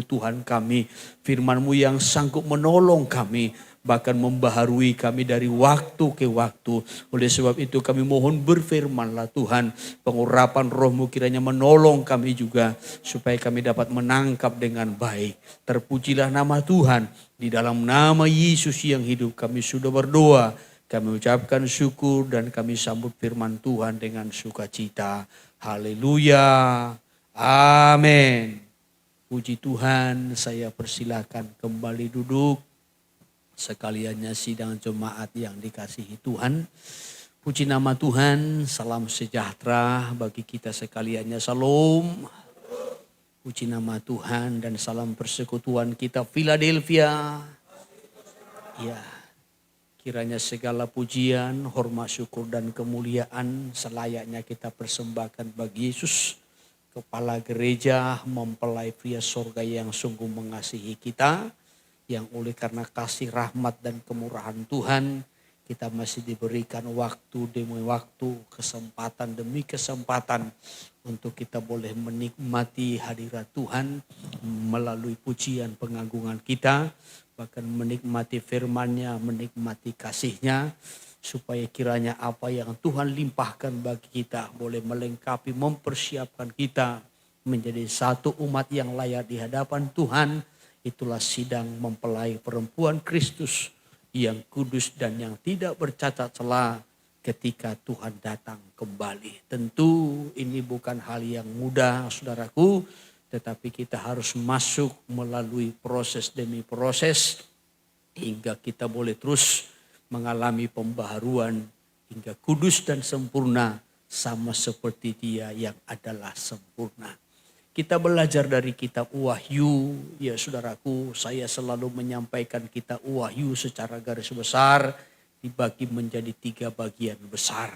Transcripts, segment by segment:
Tuhan kami, firman-Mu yang sanggup menolong kami, bahkan membaharui kami dari waktu ke waktu. Oleh sebab itu kami mohon berfirman-Lah Tuhan, pengurapan Roh-Mu kiranya menolong kami juga, supaya kami dapat menangkap dengan baik. Terpujilah nama Tuhan, di dalam nama Yesus yang hidup kami sudah berdoa. Kami ucapkan syukur dan kami sambut firman Tuhan dengan sukacita. Haleluya, amin. Puji Tuhan, saya persilakan kembali duduk. Sekaliannya sidang jemaat yang dikasihi Tuhan. Puji nama Tuhan, salam sejahtera bagi kita sekaliannya. Salam. Puji nama Tuhan dan salam persekutuan kita Philadelphia. Ya, kiranya segala pujian, hormat, syukur dan kemuliaan selayaknya kita persembahkan bagi Yesus, Kepala Gereja, mempelai pria sorga yang sungguh mengasihi kita, yang oleh karena kasih rahmat dan kemurahan Tuhan, kita masih diberikan waktu demi waktu, kesempatan demi kesempatan, untuk kita boleh menikmati hadirat Tuhan melalui pujian pengagungan kita, bahkan menikmati firman-Nya, menikmati kasih-Nya, supaya kiranya apa yang Tuhan limpahkan bagi kita boleh melengkapi, mempersiapkan kita menjadi satu umat yang layak di hadapan Tuhan. Itulah sidang mempelai perempuan Kristus yang kudus dan yang tidak bercacat celah ketika Tuhan datang kembali. Tentu ini bukan hal yang mudah, saudaraku, tetapi kita harus masuk melalui proses demi proses hingga kita boleh terus mengalami pembaharuan hingga kudus dan sempurna sama seperti Dia yang adalah sempurna. Kita belajar dari kitab Wahyu, ya saudaraku, saya selalu menyampaikan kitab Wahyu secara garis besar dibagi menjadi 3 bagian besar.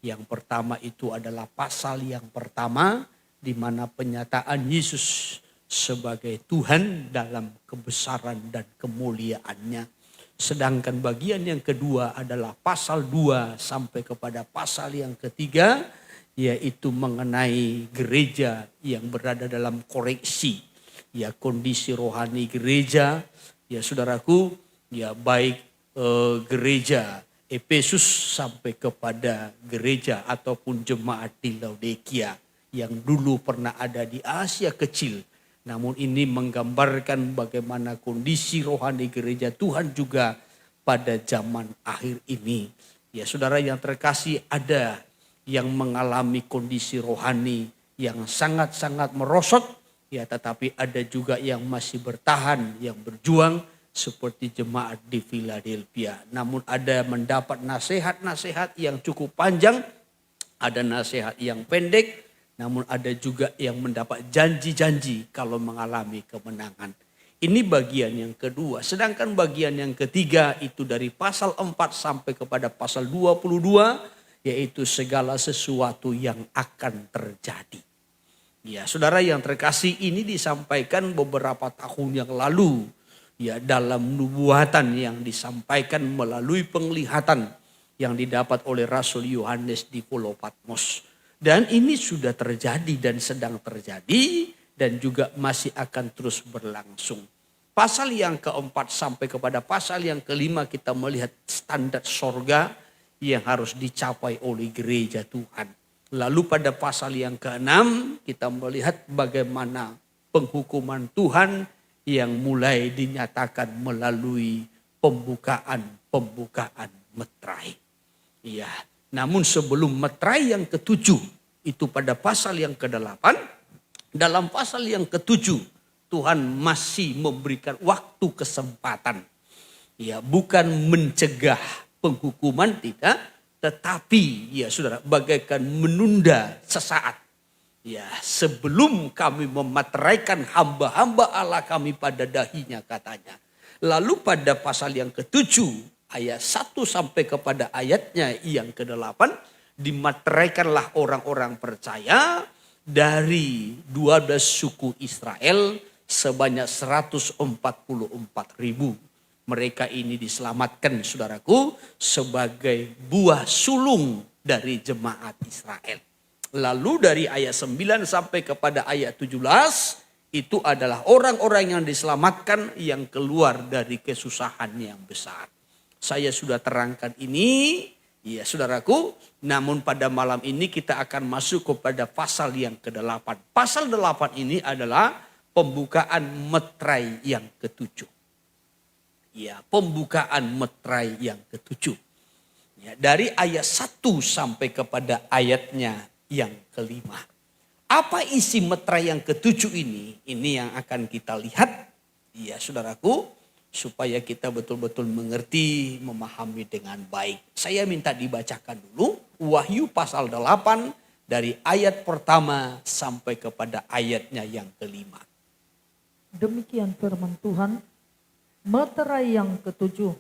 Yang pertama itu adalah pasal yang pertama, di mana penyataan Yesus sebagai Tuhan dalam kebesaran dan kemuliaan-Nya. Sedangkan bagian yang kedua adalah pasal 2 sampai kepada pasal yang ketiga, yaitu mengenai gereja yang berada dalam koreksi. Ya, kondisi rohani gereja, ya saudaraku, ya baik gereja Efesus sampai kepada gereja ataupun jemaat di Laodikia yang dulu pernah ada di Asia Kecil. Namun ini menggambarkan bagaimana kondisi rohani gereja Tuhan juga pada zaman akhir ini. Ya saudara yang terkasih, ada yang mengalami kondisi rohani yang sangat-sangat merosot. Ya, tetapi ada juga yang masih bertahan, yang berjuang seperti jemaat di Philadelphia. Namun ada mendapat nasihat-nasihat yang cukup panjang, ada nasihat yang pendek, namun ada juga yang mendapat janji-janji kalau mengalami kemenangan. Ini bagian yang kedua. Sedangkan bagian yang ketiga itu dari pasal 4 sampai kepada pasal 22. Yaitu segala sesuatu yang akan terjadi. Ya saudara yang terkasih, ini disampaikan beberapa tahun yang lalu. Ya, dalam nubuatan yang disampaikan melalui penglihatan yang didapat oleh Rasul Yohanes di Pulau Patmos. Dan ini sudah terjadi dan sedang terjadi dan juga masih akan terus berlangsung. Pasal yang keempat sampai kepada pasal yang kelima kita melihat standar sorga yang harus dicapai oleh gereja Tuhan. Lalu pada pasal yang keenam kita melihat bagaimana penghukuman Tuhan yang mulai dinyatakan melalui pembukaan meterai. Iya. Namun sebelum meterai yang ketujuh, itu pada pasal yang ke-8, dalam pasal yang ke-7, Tuhan masih memberikan waktu kesempatan. Ya, bukan mencegah penghukuman, tidak, tetapi ya saudara, bagaikan menunda sesaat. Ya, sebelum kami memeteraikan hamba-hamba Allah kami pada dahinya, katanya. Lalu pada pasal yang ke-7, ayat 1 sampai kepada ayatnya yang ke-8, dimateraikanlah orang-orang percaya dari 12 suku Israel sebanyak 144.000. Mereka ini diselamatkan, saudaraku, sebagai buah sulung dari jemaat Israel. Lalu dari ayat 9 sampai kepada ayat 17, Itu adalah orang-orang yang diselamatkan yang keluar dari kesusahan yang besar. Saya sudah terangkan ini, ya saudaraku. Namun pada malam ini kita akan masuk kepada pasal yang ke-8. Pasal 8 ini adalah pembukaan meterai yang ke-7. Ya, pembukaan meterai yang ke-7. Ya, dari ayat 1 sampai kepada ayatnya yang ke-5. Apa isi meterai yang ke-7 ini? Ini yang akan kita lihat, ya saudaraku, supaya kita betul-betul mengerti, memahami dengan baik. Saya minta dibacakan dulu Wahyu pasal 8 dari ayat pertama sampai kepada ayatnya yang ke-5. Demikian firman Tuhan, meterai yang ke-7.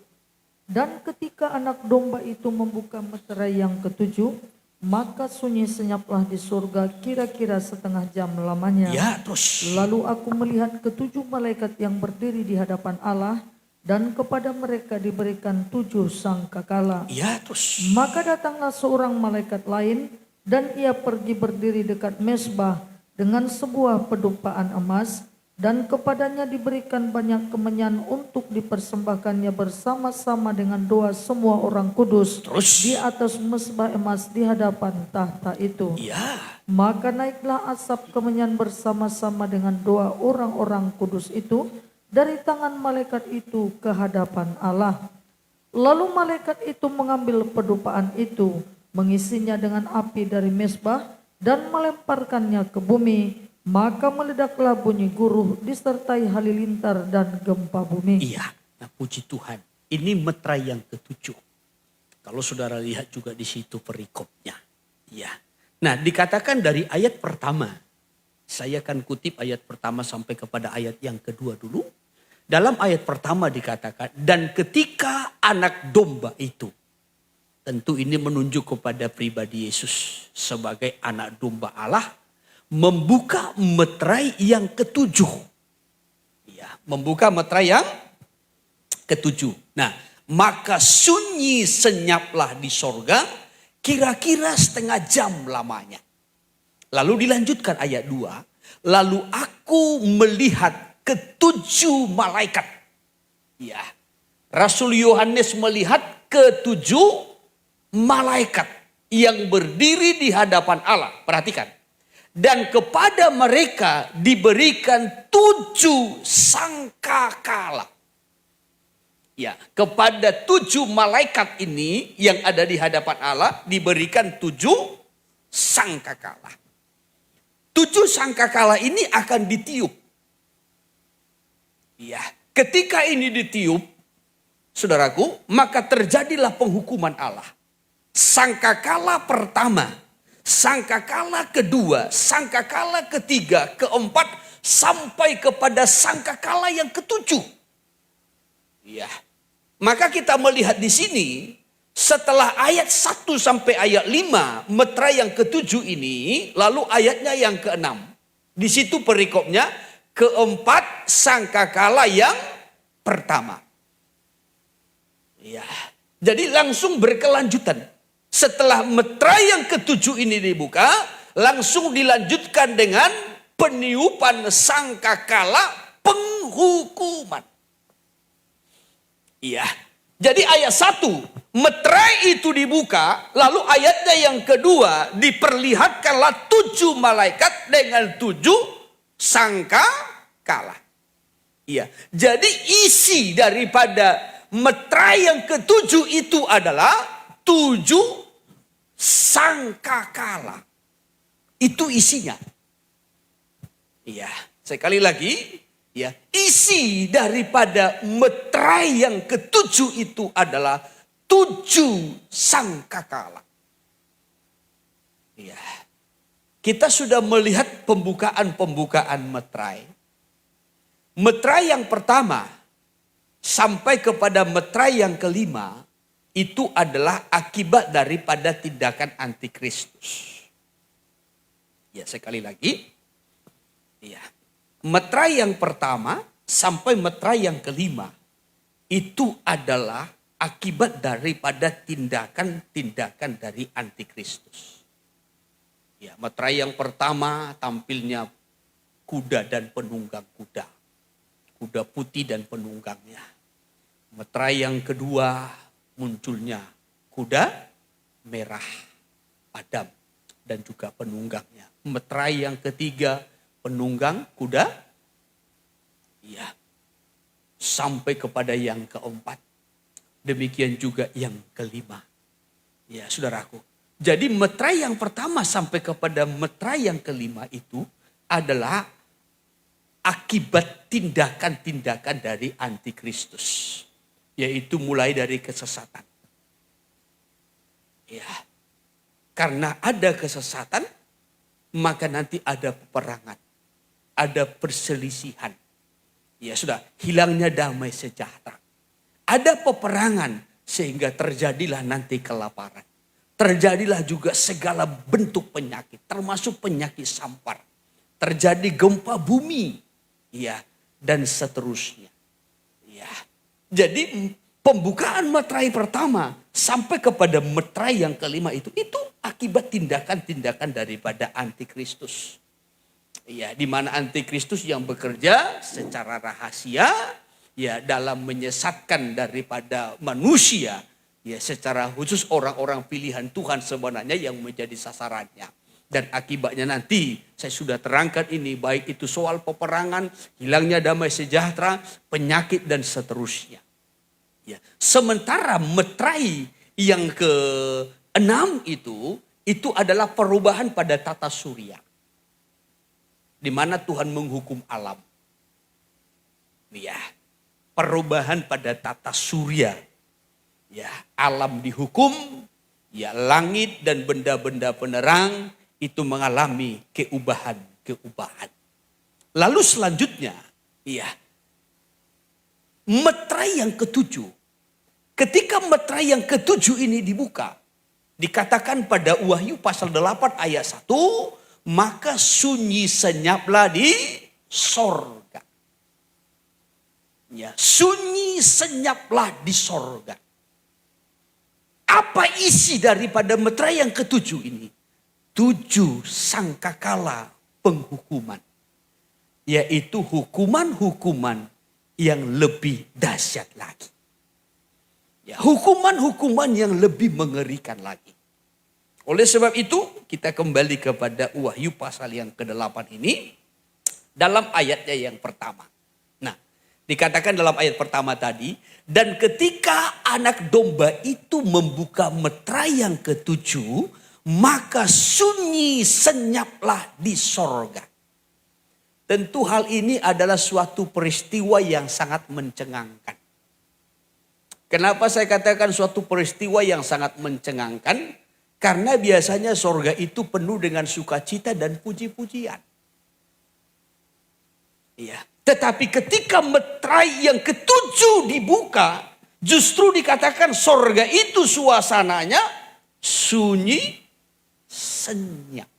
Dan ketika anak domba itu membuka meterai yang ke-7, maka sunyi senyaplah di surga kira-kira setengah jam lamanya. Ya, terus. Lalu aku melihat ke-7 malaikat yang berdiri di hadapan Allah, dan kepada mereka diberikan 7 sangkakala. Ya, terus. Maka datanglah seorang malaikat lain, dan ia pergi berdiri dekat mezbah dengan sebuah pedupaan emas, dan kepadanya diberikan banyak kemenyan untuk dipersembahkannya bersama-sama dengan doa semua orang kudus. Terus. Di atas mezbah emas di hadapan tahta itu. Ya. Maka naiklah asap kemenyan bersama-sama dengan doa orang-orang kudus itu dari tangan malaikat itu ke hadapan Allah. Lalu malaikat itu mengambil pedupaan itu, mengisinya dengan api dari mezbah dan melemparkannya ke bumi. Maka meledaklah bunyi guruh disertai halilintar dan gempa bumi. Iya, nah puji Tuhan. Ini meterai yang ke-7. Kalau saudara lihat juga di situ perikopnya. Ya. Nah, dikatakan dari ayat pertama. Saya akan kutip ayat pertama sampai kepada ayat yang kedua dulu. Dalam ayat pertama dikatakan, dan ketika anak domba itu. Tentu ini menunjuk kepada pribadi Yesus sebagai anak domba Allah. Membuka meterai yang ke-7. Ya, membuka meterai yang ke-7. Nah, maka sunyi senyaplah di sorga kira-kira setengah jam lamanya. Lalu dilanjutkan ayat 2. Lalu aku melihat ke-7 malaikat. Ya, Rasul Yohanes melihat ke-7 malaikat yang berdiri di hadapan Allah. Perhatikan. Dan kepada mereka diberikan 7 sangkakala. Ya, kepada 7 malaikat ini yang ada di hadapan Allah diberikan 7 sangkakala. 7 sangkakala ini akan ditiup. Ya, ketika ini ditiup, saudaraku, maka terjadilah penghukuman Allah. Sangkakala pertama, sangkakala kedua, sangkakala ketiga, keempat, sampai kepada sangkakala yang ke-7. Ya. Maka kita melihat di sini, setelah ayat 1 sampai ayat 5, meterai yang ke-7 ini, lalu ayatnya yang ke-6. Di situ perikopnya, keempat sangkakala yang pertama. Ya. Jadi langsung berkelanjutan. Setelah meterai yang ke-7 ini dibuka, langsung dilanjutkan dengan peniupan sangkakala penghukuman. Iya. Jadi ayat 1, meterai itu dibuka, lalu ayatnya yang kedua diperlihatkanlah 7 malaikat dengan 7 sangkakala. Iya. Jadi isi daripada meterai yang ke-7 itu adalah 7 sangkakala. Itu isinya. Iya, sekali lagi, ya, isi daripada meterai yang ke-7 itu adalah 7 sangkakala. Iya. Kita sudah melihat pembukaan meterai. Meterai yang pertama sampai kepada meterai yang kelima itu adalah akibat daripada tindakan antikristus. Ya, sekali lagi. Ya. Meterai yang pertama sampai meterai yang kelima itu adalah akibat daripada tindakan-tindakan dari antikristus. Ya, meterai yang pertama tampilnya kuda dan penunggang kuda. Kuda putih dan penunggangnya. Meterai yang kedua munculnya kuda merah padam dan juga penunggangnya. Meterai yang ketiga penunggang kuda. Ya. Sampai kepada yang keempat. Demikian juga yang kelima. Ya, saudaraku. Jadi meterai yang pertama sampai kepada meterai yang kelima itu adalah akibat tindakan-tindakan dari antikristus. Yaitu mulai dari kesesatan. Ya. Karena ada kesesatan, maka nanti ada peperangan. Ada perselisihan. Ya sudah, hilangnya damai sejahtera. Ada peperangan sehingga terjadilah nanti kelaparan. Terjadilah juga segala bentuk penyakit, termasuk penyakit sampar. Terjadi gempa bumi, ya, dan seterusnya. Ya. Jadi pembukaan meterai pertama sampai kepada meterai yang kelima itu akibat tindakan-tindakan daripada antikristus. Ya, di mana antikristus yang bekerja secara rahasia, ya, dalam menyesatkan daripada manusia. Ya, secara khusus orang-orang pilihan Tuhan sebenarnya yang menjadi sasarannya. Dan akibatnya nanti saya sudah terangkan ini, baik itu soal peperangan, hilangnya damai sejahtera, penyakit dan seterusnya. Ya. Sementara meterai yang ke-6 itu adalah perubahan pada tata surya. Di mana Tuhan menghukum alam. Ya, perubahan pada tata surya. Ya, alam dihukum, ya, langit dan benda-benda penerang itu mengalami keubahan. Lalu selanjutnya, ya, meterai yang ketujuh. Ketika meterai yang ketujuh ini dibuka, dikatakan pada Wahyu pasal 8 ayat 1, maka sunyi senyaplah di sorga. Ya, sunyi senyaplah di sorga. Apa isi daripada meterai yang ketujuh ini? 7 sangkakala penghukuman. Yaitu hukuman-hukuman yang lebih dahsyat lagi. Ya, hukuman-hukuman yang lebih mengerikan lagi. Oleh sebab itu kita kembali kepada Wahyu pasal yang ke-8 ini. Dalam ayatnya yang pertama. Nah, dikatakan dalam ayat pertama tadi. Dan ketika anak domba itu membuka meterai yang ketujuh, maka sunyi senyaplah di sorga. Tentu hal ini adalah suatu peristiwa yang sangat mencengangkan. Kenapa saya katakan suatu peristiwa yang sangat mencengangkan? Karena biasanya sorga itu penuh dengan sukacita dan puji-pujian. Iya. Tetapi ketika meterai yang ketujuh dibuka, justru dikatakan sorga itu suasananya sunyi senyap.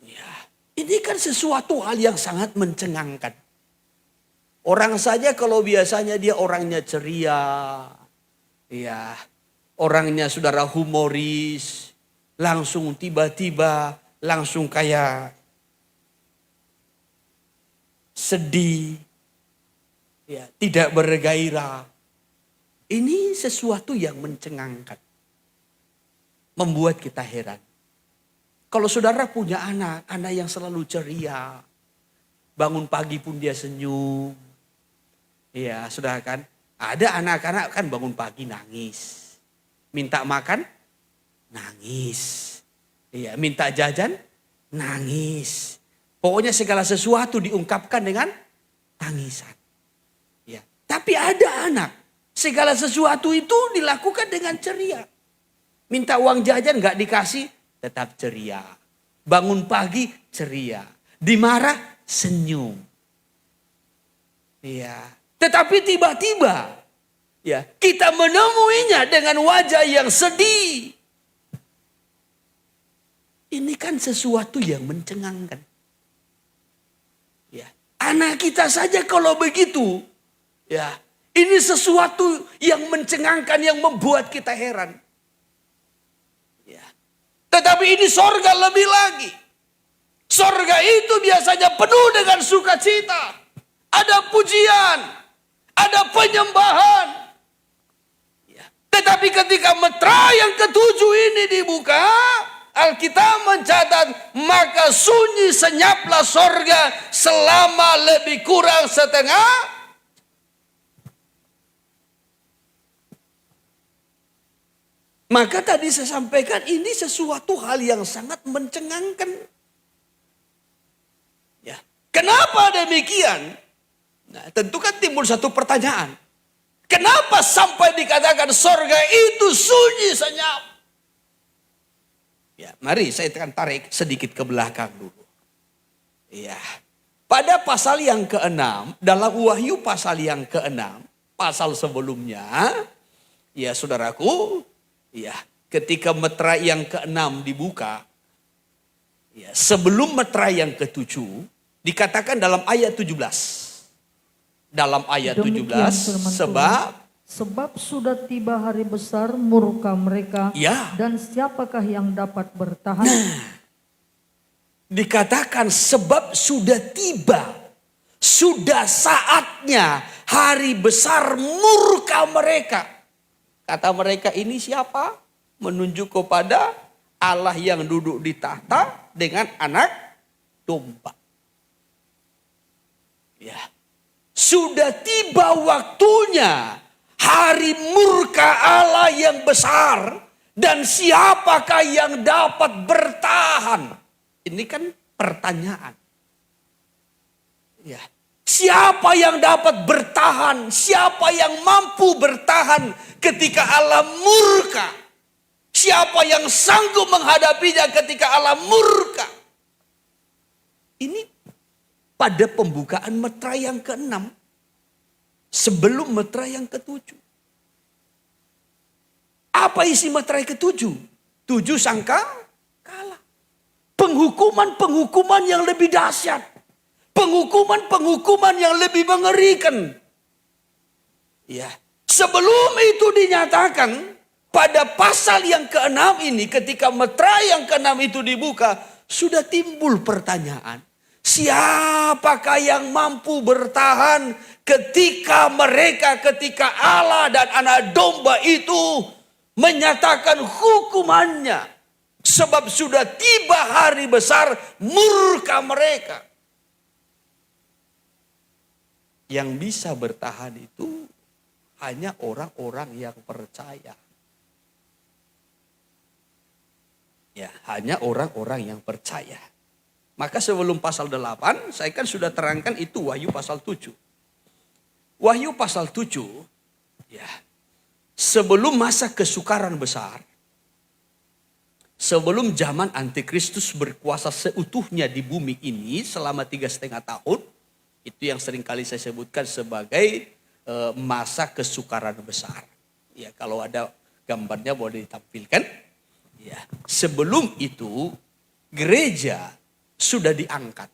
Ya, ini kan sesuatu hal yang sangat mencengangkan. Orang saja kalau biasanya dia orangnya ceria, ya, orangnya saudara humoris, langsung tiba-tiba langsung kayak sedih, ya, tidak bergairah. Ini sesuatu yang mencengangkan. Membuat kita heran. Kalau saudara punya anak yang selalu ceria. Bangun pagi pun dia senyum. Ya, saudara kan. Ada anak-anak kan bangun pagi nangis. Minta makan, nangis. Ya, minta jajan, nangis. Pokoknya segala sesuatu diungkapkan dengan tangisan. Ya. Tapi ada anak, segala sesuatu itu dilakukan dengan ceria. Minta uang jajan gak dikasih, tetap ceria. Bangun pagi, ceria. Dimarah, senyum. Ya. Tetapi tiba-tiba, ya, kita menemuinya dengan wajah yang sedih. Ini kan sesuatu yang mencengangkan. Ya, anak kita saja kalau begitu, ya, ini sesuatu yang mencengangkan, yang membuat kita heran. Ya. Tetapi ini sorga lebih lagi. Sorga itu biasanya penuh dengan sukacita. Ada pujian, ada penyembahan. Ya. Tetapi ketika meterai yang ketujuh ini dibuka, Alkitab mencatat, maka sunyi senyaplah sorga selama lebih kurang setengah. Maka tadi saya sampaikan ini sesuatu hal yang sangat mencengangkan. Ya. Kenapa demikian? Nah, tentu kan timbul satu pertanyaan. Kenapa sampai dikatakan sorga itu sunyi senyap? Ya, mari saya akan tarik sedikit ke belakang dulu. Ya, pada pasal yang ke-6, dalam Wahyu pasal yang ke-6, pasal sebelumnya, ya saudaraku, ya, ketika meterai yang ke-6 dibuka, ya, sebelum meterai yang ke-7, dikatakan dalam ayat 17. Dalam ayat 17, sebab sudah tiba hari besar murka mereka, ya, dan siapakah yang dapat bertahan? Dikatakan sebab sudah tiba, sudah saatnya hari besar murka mereka. Kata mereka ini siapa? Menunjuk kepada Allah yang duduk di tahta dengan anak domba. Ya. Sudah tiba waktunya hari murka Allah yang besar, dan siapakah yang dapat bertahan? Ini kan pertanyaan. Ya. Siapa yang dapat bertahan? Siapa yang mampu bertahan ketika Allah murka? Siapa yang sanggup menghadapinya ketika Allah murka? Ini pada pembukaan meterai yang ke-6, sebelum meterai yang ke-7. Apa isi meterai ke-7? 7 sangka kalah. Penghukuman-penghukuman yang lebih dahsyat. Penghukuman-penghukuman yang lebih mengerikan. Ya, sebelum itu dinyatakan pada pasal yang ke-6 ini, ketika meterai yang ke-6 itu dibuka, sudah timbul pertanyaan. Siapakah yang mampu bertahan ketika Allah dan anak domba itu menyatakan hukumannya? Sebab sudah tiba hari besar murka mereka. Yang bisa bertahan itu hanya orang-orang yang percaya. Ya, hanya orang-orang yang percaya. Maka sebelum pasal 8, saya kan sudah terangkan itu Wahyu pasal 7. Wahyu pasal 7, ya, sebelum masa kesukaran besar, sebelum zaman antikristus berkuasa seutuhnya di bumi ini selama 3,5 tahun, itu yang sering kali saya sebutkan sebagai masa kesukaran besar. Ya, kalau ada gambarnya boleh ditampilkan. Ya, sebelum itu gereja sudah diangkat.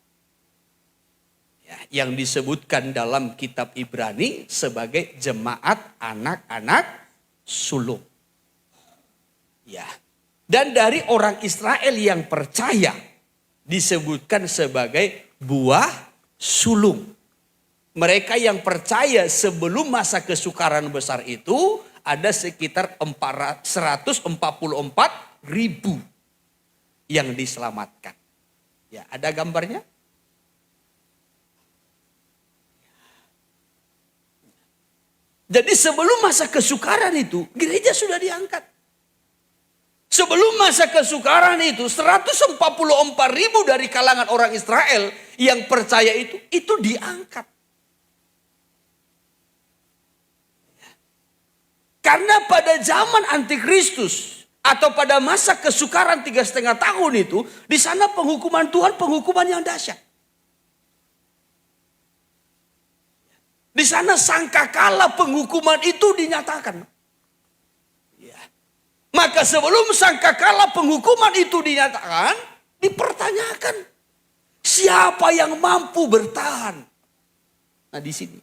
Ya, yang disebutkan dalam kitab Ibrani sebagai jemaat anak-anak sulung. Ya. Dan dari orang Israel yang percaya disebutkan sebagai buah sulung. Mereka yang percaya sebelum masa kesukaran besar itu ada sekitar 144.000 yang diselamatkan. Ya, ada gambarnya? Jadi sebelum masa kesukaran itu, gereja sudah diangkat. Sebelum masa kesukaran itu, 144.000 dari kalangan orang Israel yang percaya itu diangkat. Karena pada zaman antikristus, atau pada masa kesukaran 3,5 tahun itu, di sana penghukuman Tuhan penghukuman yang dahsyat. Di sana sangkakala penghukuman itu dinyatakan. Ya. Maka sebelum sangkakala penghukuman itu dinyatakan, dipertanyakan siapa yang mampu bertahan. Nah di sini,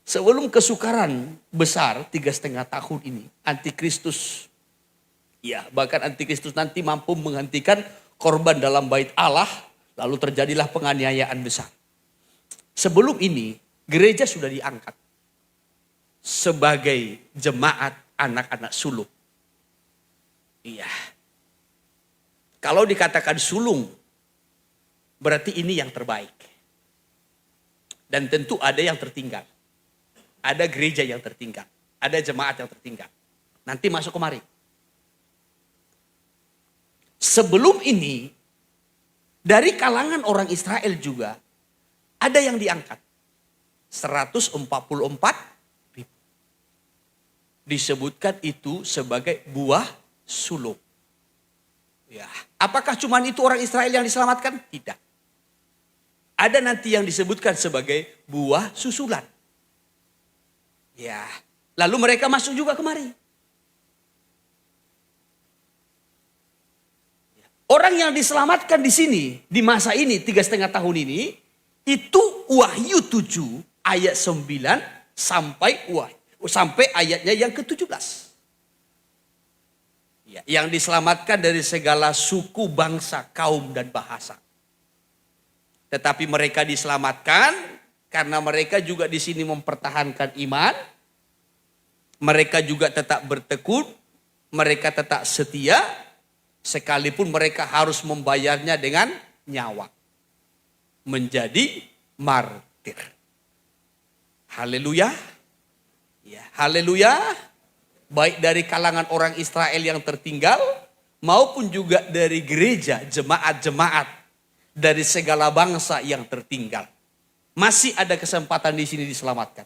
sebelum kesukaran besar 3,5 tahun ini, antikristus, ya, bahkan antikristus nanti mampu menghentikan korban dalam bait Allah, lalu terjadilah penganiayaan besar. Sebelum ini gereja sudah diangkat sebagai jemaat anak-anak sulung. Iya. Kalau dikatakan sulung, berarti ini yang terbaik. Dan tentu ada yang tertinggal. Ada gereja yang tertinggal. Ada jemaat yang tertinggal. Nanti masuk kemari. Sebelum ini, dari kalangan orang Israel juga, ada yang diangkat. 144 ribu. Disebutkan itu sebagai buah sulung. Ya. Apakah cuma itu orang Israel yang diselamatkan? Tidak. Ada nanti yang disebutkan sebagai buah susulan. Ya. Lalu mereka masuk juga kemari. Orang yang diselamatkan di sini, di masa ini, 3,5 tahun ini, itu Wahyu 7 ayat 9 sampai ayatnya yang ke-17. Ya, yang diselamatkan dari segala suku, bangsa, kaum, dan bahasa. Tetapi mereka diselamatkan karena mereka juga di sini mempertahankan iman. Mereka juga tetap bertekun, mereka tetap setia. Sekalipun mereka harus membayarnya dengan nyawa. Menjadi martir. Haleluya. Ya, haleluya. Baik dari kalangan orang Israel yang tertinggal. Maupun juga dari gereja, jemaat-jemaat. Dari segala bangsa yang tertinggal. Masih ada kesempatan di sini diselamatkan.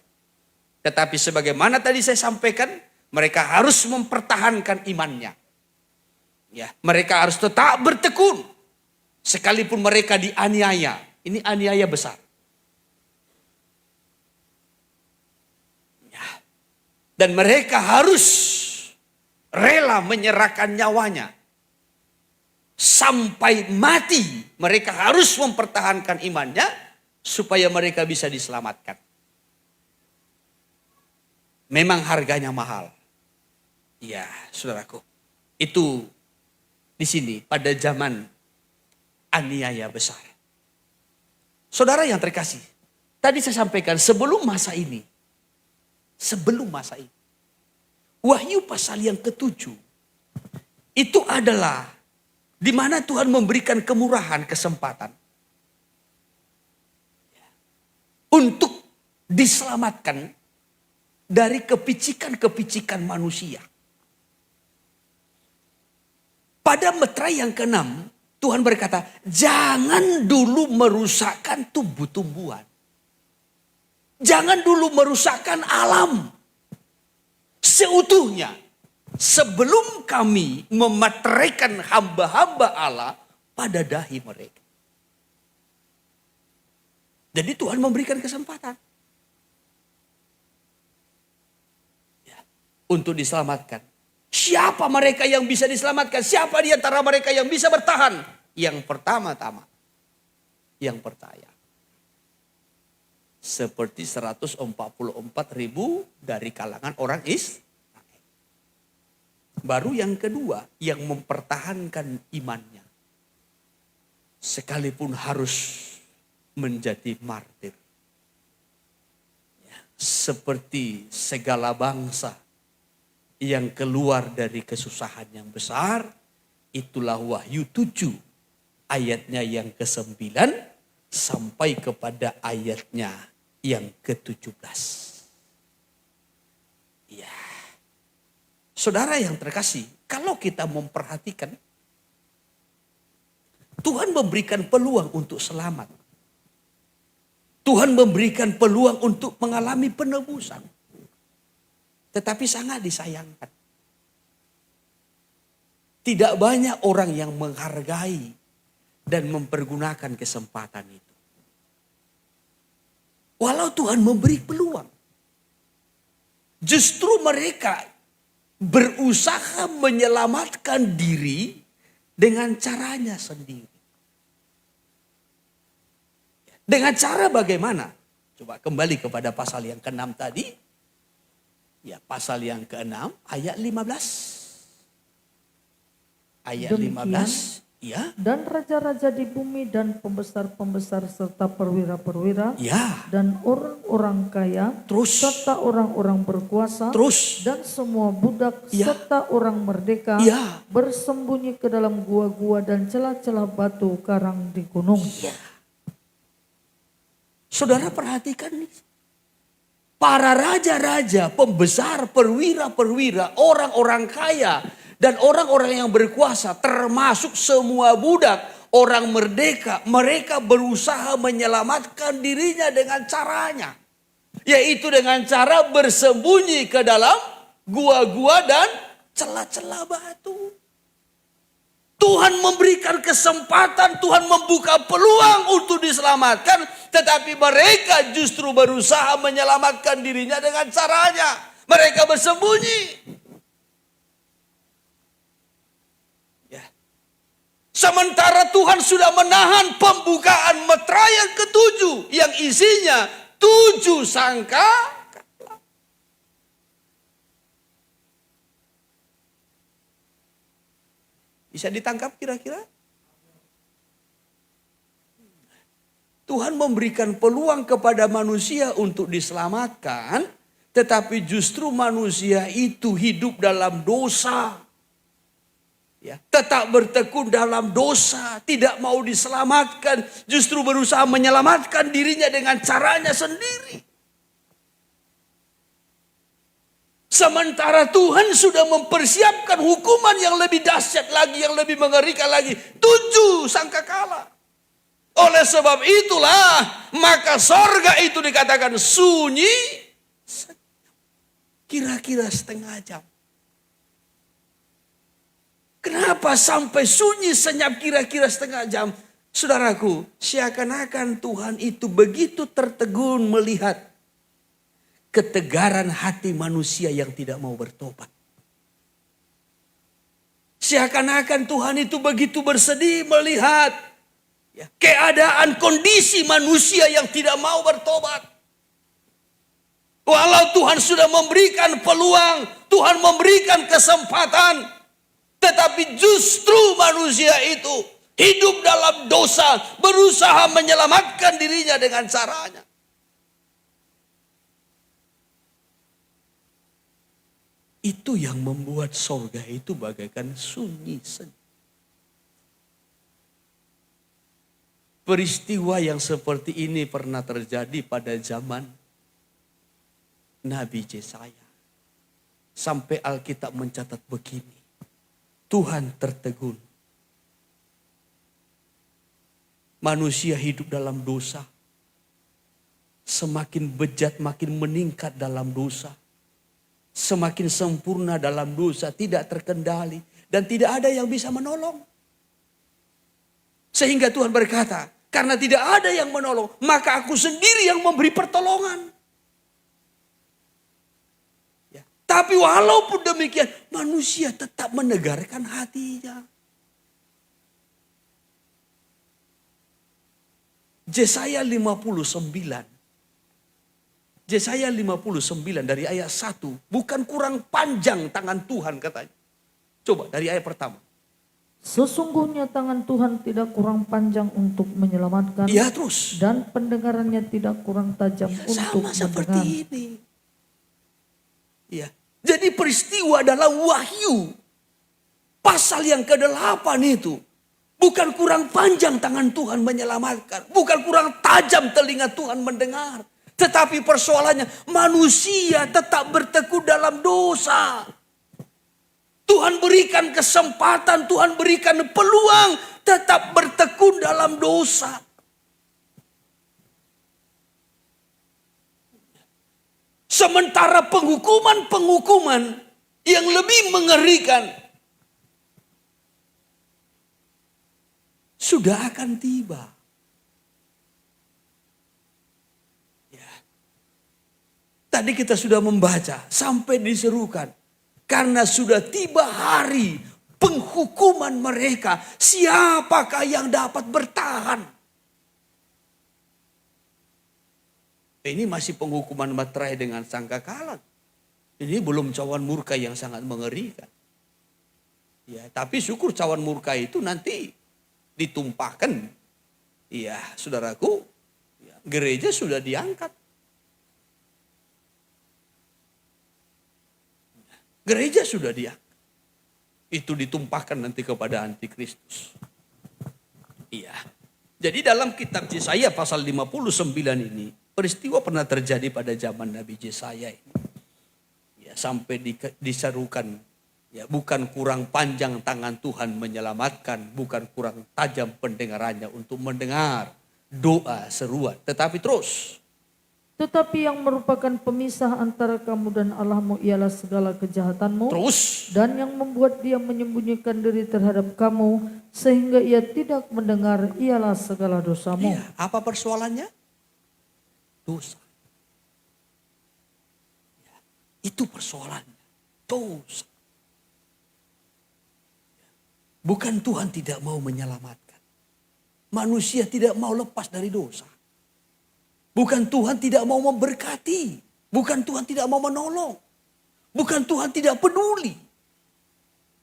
Tetapi sebagaimana tadi saya sampaikan. Mereka harus mempertahankan imannya. Ya, mereka harus tetap bertekun. Sekalipun mereka dianiaya. Ini aniaya besar. Ya. Dan mereka harus rela menyerahkan nyawanya. Sampai mati. Mereka harus mempertahankan imannya. Supaya mereka bisa diselamatkan. Memang harganya mahal. Ya, saudaraku. Itu di sini pada zaman aniaya besar. Saudara yang terkasih, tadi saya sampaikan sebelum masa ini, Wahyu pasal yang ke-7 itu adalah di mana Tuhan memberikan kemurahan, kesempatan untuk diselamatkan dari kepicikan-kepicikan manusia. Pada meterai yang ke-6, Tuhan berkata, jangan dulu merusakkan tumbuh-tumbuhan. Jangan dulu merusakkan alam seutuhnya. Sebelum kami memateraikan hamba-hamba Allah pada dahi mereka. Jadi Tuhan memberikan kesempatan. Ya, untuk diselamatkan. Siapa mereka yang bisa diselamatkan? Siapa di antara mereka yang bisa bertahan? Yang pertama-tama. Yang percaya. Seperti 144 ribu dari kalangan orang Israel. Baru yang kedua. Yang mempertahankan imannya. Sekalipun harus menjadi martir. Ya, seperti segala bangsa. Yang keluar dari kesusahan yang besar, itulah Wahyu 7 ayatnya yang ke-9 sampai kepada ayatnya yang ke-17. Ya. Saudara yang terkasih, kalau kita memperhatikan, Tuhan memberikan peluang untuk selamat. Tuhan memberikan peluang untuk mengalami penebusan. Tetapi sangat disayangkan. Tidak banyak orang yang menghargai dan mempergunakan kesempatan itu. Walau Tuhan memberi peluang. Justru mereka berusaha menyelamatkan diri dengan caranya sendiri. Dengan cara bagaimana? Coba kembali kepada pasal yang ke-6 tadi. Ya, pasal yang ke-6 ayat 15. Ayat Demikian, 15. Ya. dan raja-raja di bumi dan pembesar-pembesar serta perwira-perwira Ya. dan orang-orang kaya Terus. serta orang-orang berkuasa Terus. dan semua budak Ya. serta orang merdeka Ya. bersembunyi ke dalam gua-gua dan celah-celah batu karang di gunung. Ya. Saudara perhatikan nih. Para raja-raja, pembesar, perwira-perwira, orang-orang kaya, dan orang-orang yang berkuasa, termasuk semua budak, orang merdeka, mereka berusaha menyelamatkan dirinya dengan caranya. Yaitu dengan cara bersembunyi ke dalam gua-gua dan celah-celah batu. Tuhan memberikan kesempatan, Tuhan membuka peluang untuk diselamatkan, tetapi mereka justru berusaha menyelamatkan dirinya dengan caranya. Mereka bersembunyi. Ya. Sementara Tuhan sudah menahan pembukaan metra yang ketujuh, yang isinya 7 sangka. Bisa ditangkap kira-kira? Tuhan memberikan peluang kepada manusia untuk diselamatkan, tetapi justru manusia itu hidup dalam dosa. Ya, tetap bertekun dalam dosa, tidak mau diselamatkan, justru berusaha menyelamatkan dirinya dengan caranya sendiri. Sementara Tuhan sudah mempersiapkan hukuman yang lebih dahsyat lagi, yang lebih mengerikan lagi. 7 sangkakala. Oleh sebab itulah, maka sorga itu dikatakan sunyi. Kira-kira setengah jam. Kenapa sampai sunyi senyap kira-kira setengah jam? Saudaraku, seakan-akan Tuhan itu begitu tertegun melihat ketegaran hati manusia yang tidak mau bertobat. Seakan-akan Tuhan itu begitu bersedih melihat keadaan kondisi manusia yang tidak mau bertobat. Walau Tuhan sudah memberikan peluang, Tuhan memberikan kesempatan, tetapi justru manusia itu hidup dalam dosa, berusaha menyelamatkan dirinya dengan caranya. Itu yang membuat sorga itu bagaikan sunyi senyap. Peristiwa yang seperti ini pernah terjadi pada zaman Nabi Yesaya. Sampai Alkitab mencatat begini. Tuhan tertegun. Manusia hidup dalam dosa. Semakin bejat makin meningkat dalam dosa. Semakin sempurna dalam dosa, tidak terkendali. Dan tidak ada yang bisa menolong. Sehingga Tuhan berkata, karena tidak ada yang menolong, maka aku sendiri yang memberi pertolongan. Ya. Tapi walaupun demikian, manusia tetap menegarkan hatinya. Yesaya 59. Yesaya 59 dari ayat 1. Bukan kurang panjang tangan Tuhan katanya. Coba dari ayat pertama. Sesungguhnya tangan Tuhan tidak kurang panjang untuk menyelamatkan. Ya terus. Dan pendengarannya tidak kurang tajam untuk Sama seperti mendengar. ini. Ya. Jadi peristiwa dalam Wahyu. Pasal yang ke-8 itu. Bukan kurang panjang tangan Tuhan menyelamatkan. Bukan kurang tajam telinga Tuhan mendengar. Tetapi persoalannya manusia tetap bertekun dalam dosa. Tuhan berikan kesempatan, Tuhan berikan peluang tetap bertekun dalam dosa. Sementara penghukuman-penghukuman yang lebih mengerikan sudah akan tiba. Tadi kita sudah membaca sampai diserukan. Karena sudah tiba hari penghukuman mereka. Siapakah yang dapat bertahan? Ini masih penghukuman materai dengan sangkakala. Ini belum cawan murka yang sangat mengerikan. Ya, tapi syukur cawan murka itu nanti ditumpahkan. Iya, saudaraku, gereja sudah diangkat. Gereja sudah diangkat. Itu ditumpahkan nanti kepada antikristus. Iya. Jadi dalam kitab Yesaya pasal 59 ini, peristiwa pernah terjadi pada zaman Nabi Yesaya ini. Ya, sampai diserukan, ya, bukan kurang panjang tangan Tuhan menyelamatkan, bukan kurang tajam pendengarannya untuk mendengar doa seruan, tetapi terus. Tetapi yang merupakan pemisah antara kamu dan Allahmu ialah segala kejahatanmu. Terus. Dan yang membuat dia menyembunyikan diri terhadap kamu sehingga ia tidak mendengar ialah segala dosamu. Iya, apa persoalannya? Dosa. Ya, itu persoalannya. Dosa. Bukan Tuhan tidak mau menyelamatkan. Manusia tidak mau lepas dari dosa. Bukan Tuhan tidak mau memberkati. Bukan Tuhan tidak mau menolong. Bukan Tuhan tidak peduli.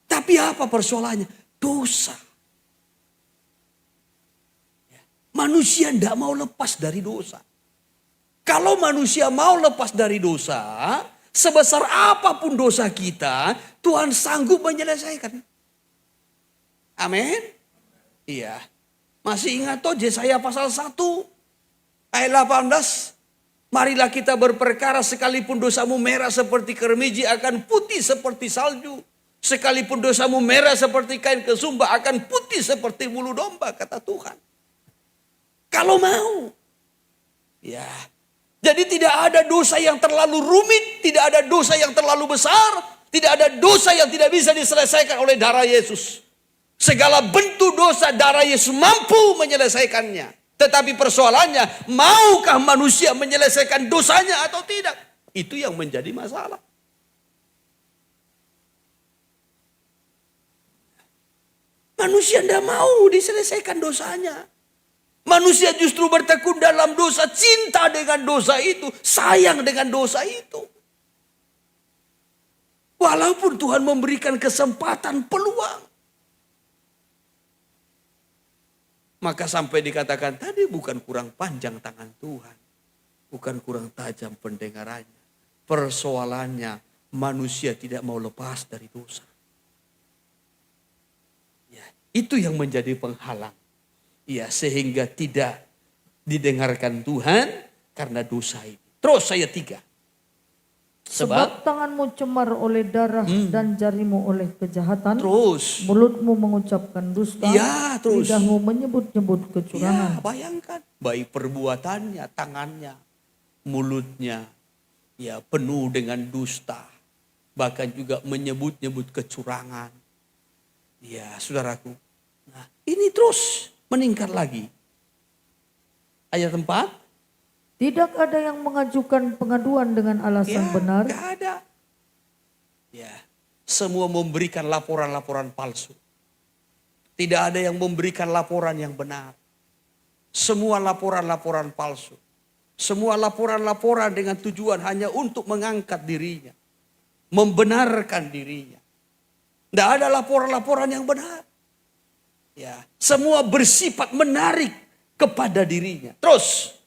Tapi apa persoalannya? Dosa. Manusia tidak mau lepas dari dosa. Kalau manusia mau lepas dari dosa, sebesar apapun dosa kita, Tuhan sanggup menyelesaikan. Amin. Iya. Masih ingat toh Yesaya pasal 1 ayat 18. Marilah kita berperkara sekalipun dosamu merah seperti kermiji akan putih seperti salju. Sekalipun dosamu merah seperti kain kesumba akan putih seperti bulu domba, kata Tuhan. Kalau mau. Ya. Jadi tidak ada dosa yang terlalu rumit, tidak ada dosa yang terlalu besar, tidak ada dosa yang tidak bisa diselesaikan oleh darah Yesus. Segala bentuk dosa darah Yesus mampu menyelesaikannya. Tetapi persoalannya, maukah manusia menyelesaikan dosanya atau tidak? Itu yang menjadi masalah. Manusia tidak mau diselesaikan dosanya. Manusia justru bertekun dalam dosa, cinta dengan dosa itu, sayang dengan dosa itu. Walaupun Tuhan memberikan kesempatan, peluang. Maka sampai dikatakan tadi bukan kurang panjang tangan Tuhan. Bukan kurang tajam pendengarannya. Persoalannya manusia tidak mau lepas dari dosa. Ya, itu yang menjadi penghalang. Ya, sehingga tidak didengarkan Tuhan karena dosa ini. Terus ayat 3. Sebab tanganmu cemar oleh darah dan jarimu oleh kejahatan. Terus. Mulutmu mengucapkan dusta. Ya, terus. Lidahmu menyebut-nyebut kecurangan. Ya, bayangkan. Baik perbuatannya, tangannya, mulutnya. Ya, penuh dengan dusta. Bahkan juga menyebut-nyebut kecurangan. Ya, saudaraku. Nah, ini terus meningkat lagi. Ayat 4. Tidak ada yang mengajukan pengaduan dengan alasan benar. Tidak ada. Ya, semua memberikan laporan-laporan palsu. Tidak ada yang memberikan laporan yang benar. Semua laporan-laporan palsu. Semua laporan-laporan dengan tujuan hanya untuk mengangkat dirinya. Membenarkan dirinya. Tidak ada laporan-laporan yang benar. Ya, semua bersifat menarik kepada dirinya. Terus.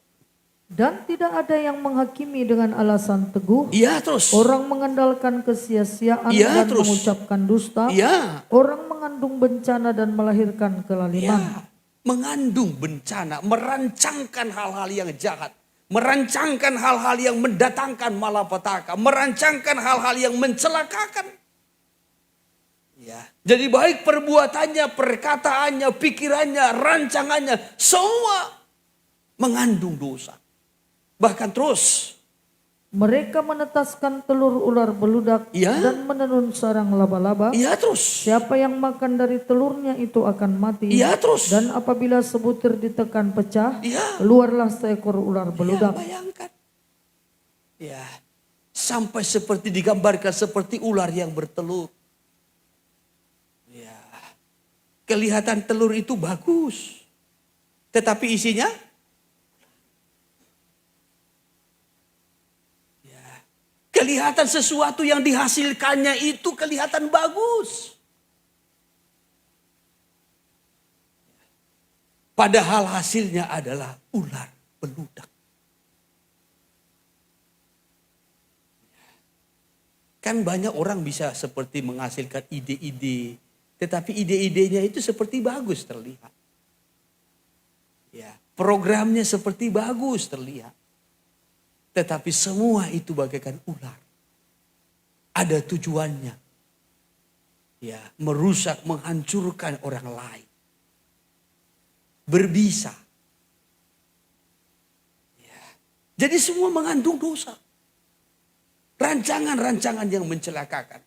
Dan tidak ada yang menghakimi dengan alasan teguh. Iya, terus. Orang mengandalkan kesia-siaan dan terus. mengucapkan dusta. Iya. Orang mengandung bencana dan melahirkan kelaliman. Ya, mengandung bencana, merancangkan hal-hal yang jahat. Merancangkan hal-hal yang mendatangkan malapetaka. Merancangkan hal-hal yang mencelakakan. Ya. Jadi baik perbuatannya, perkataannya, pikirannya, rancangannya. Semua mengandung dosa. Bahkan terus. Mereka menetaskan telur ular beludak dan menenun sarang laba-laba. Iya, terus. Siapa yang makan dari telurnya itu akan mati. Iya, terus. Dan apabila sebutir ditekan pecah, keluarlah seekor ular beludak. Bayangkan. Ya, sampai seperti digambarkan seperti ular yang bertelur. Ya, kelihatan telur itu bagus. Tetapi isinya kelihatan sesuatu yang dihasilkannya itu kelihatan bagus. Padahal hasilnya adalah ular beludak. Kan banyak orang bisa seperti menghasilkan ide-ide, tetapi ide-idenya itu seperti bagus terlihat. Ya, programnya seperti bagus terlihat. Tetapi semua itu bagaikan ular. Ada tujuannya. Ya, merusak, menghancurkan orang lain. Berbisa. Ya. Jadi semua mengandung dosa. Rancangan-rancangan yang mencelakakan.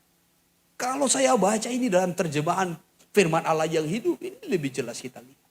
Kalau saya baca ini dalam terjemahan firman Allah yang hidup, ini lebih jelas kita lihat.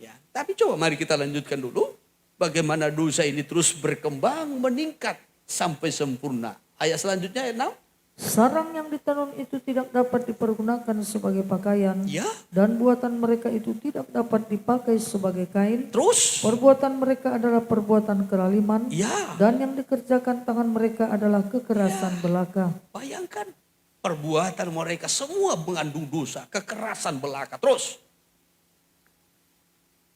Ya, tapi coba mari kita lanjutkan dulu. Bagaimana dosa ini terus berkembang, meningkat sampai sempurna. Ayat selanjutnya ayat 6. Sarang yang ditenun itu tidak dapat dipergunakan sebagai pakaian. Ya. Dan buatan mereka itu tidak dapat dipakai sebagai kain. Terus. Perbuatan mereka adalah perbuatan keraliman. Ya. Dan yang dikerjakan tangan mereka adalah kekerasan belaka. Bayangkan. Perbuatan mereka semua mengandung dosa. Kekerasan belaka. Terus.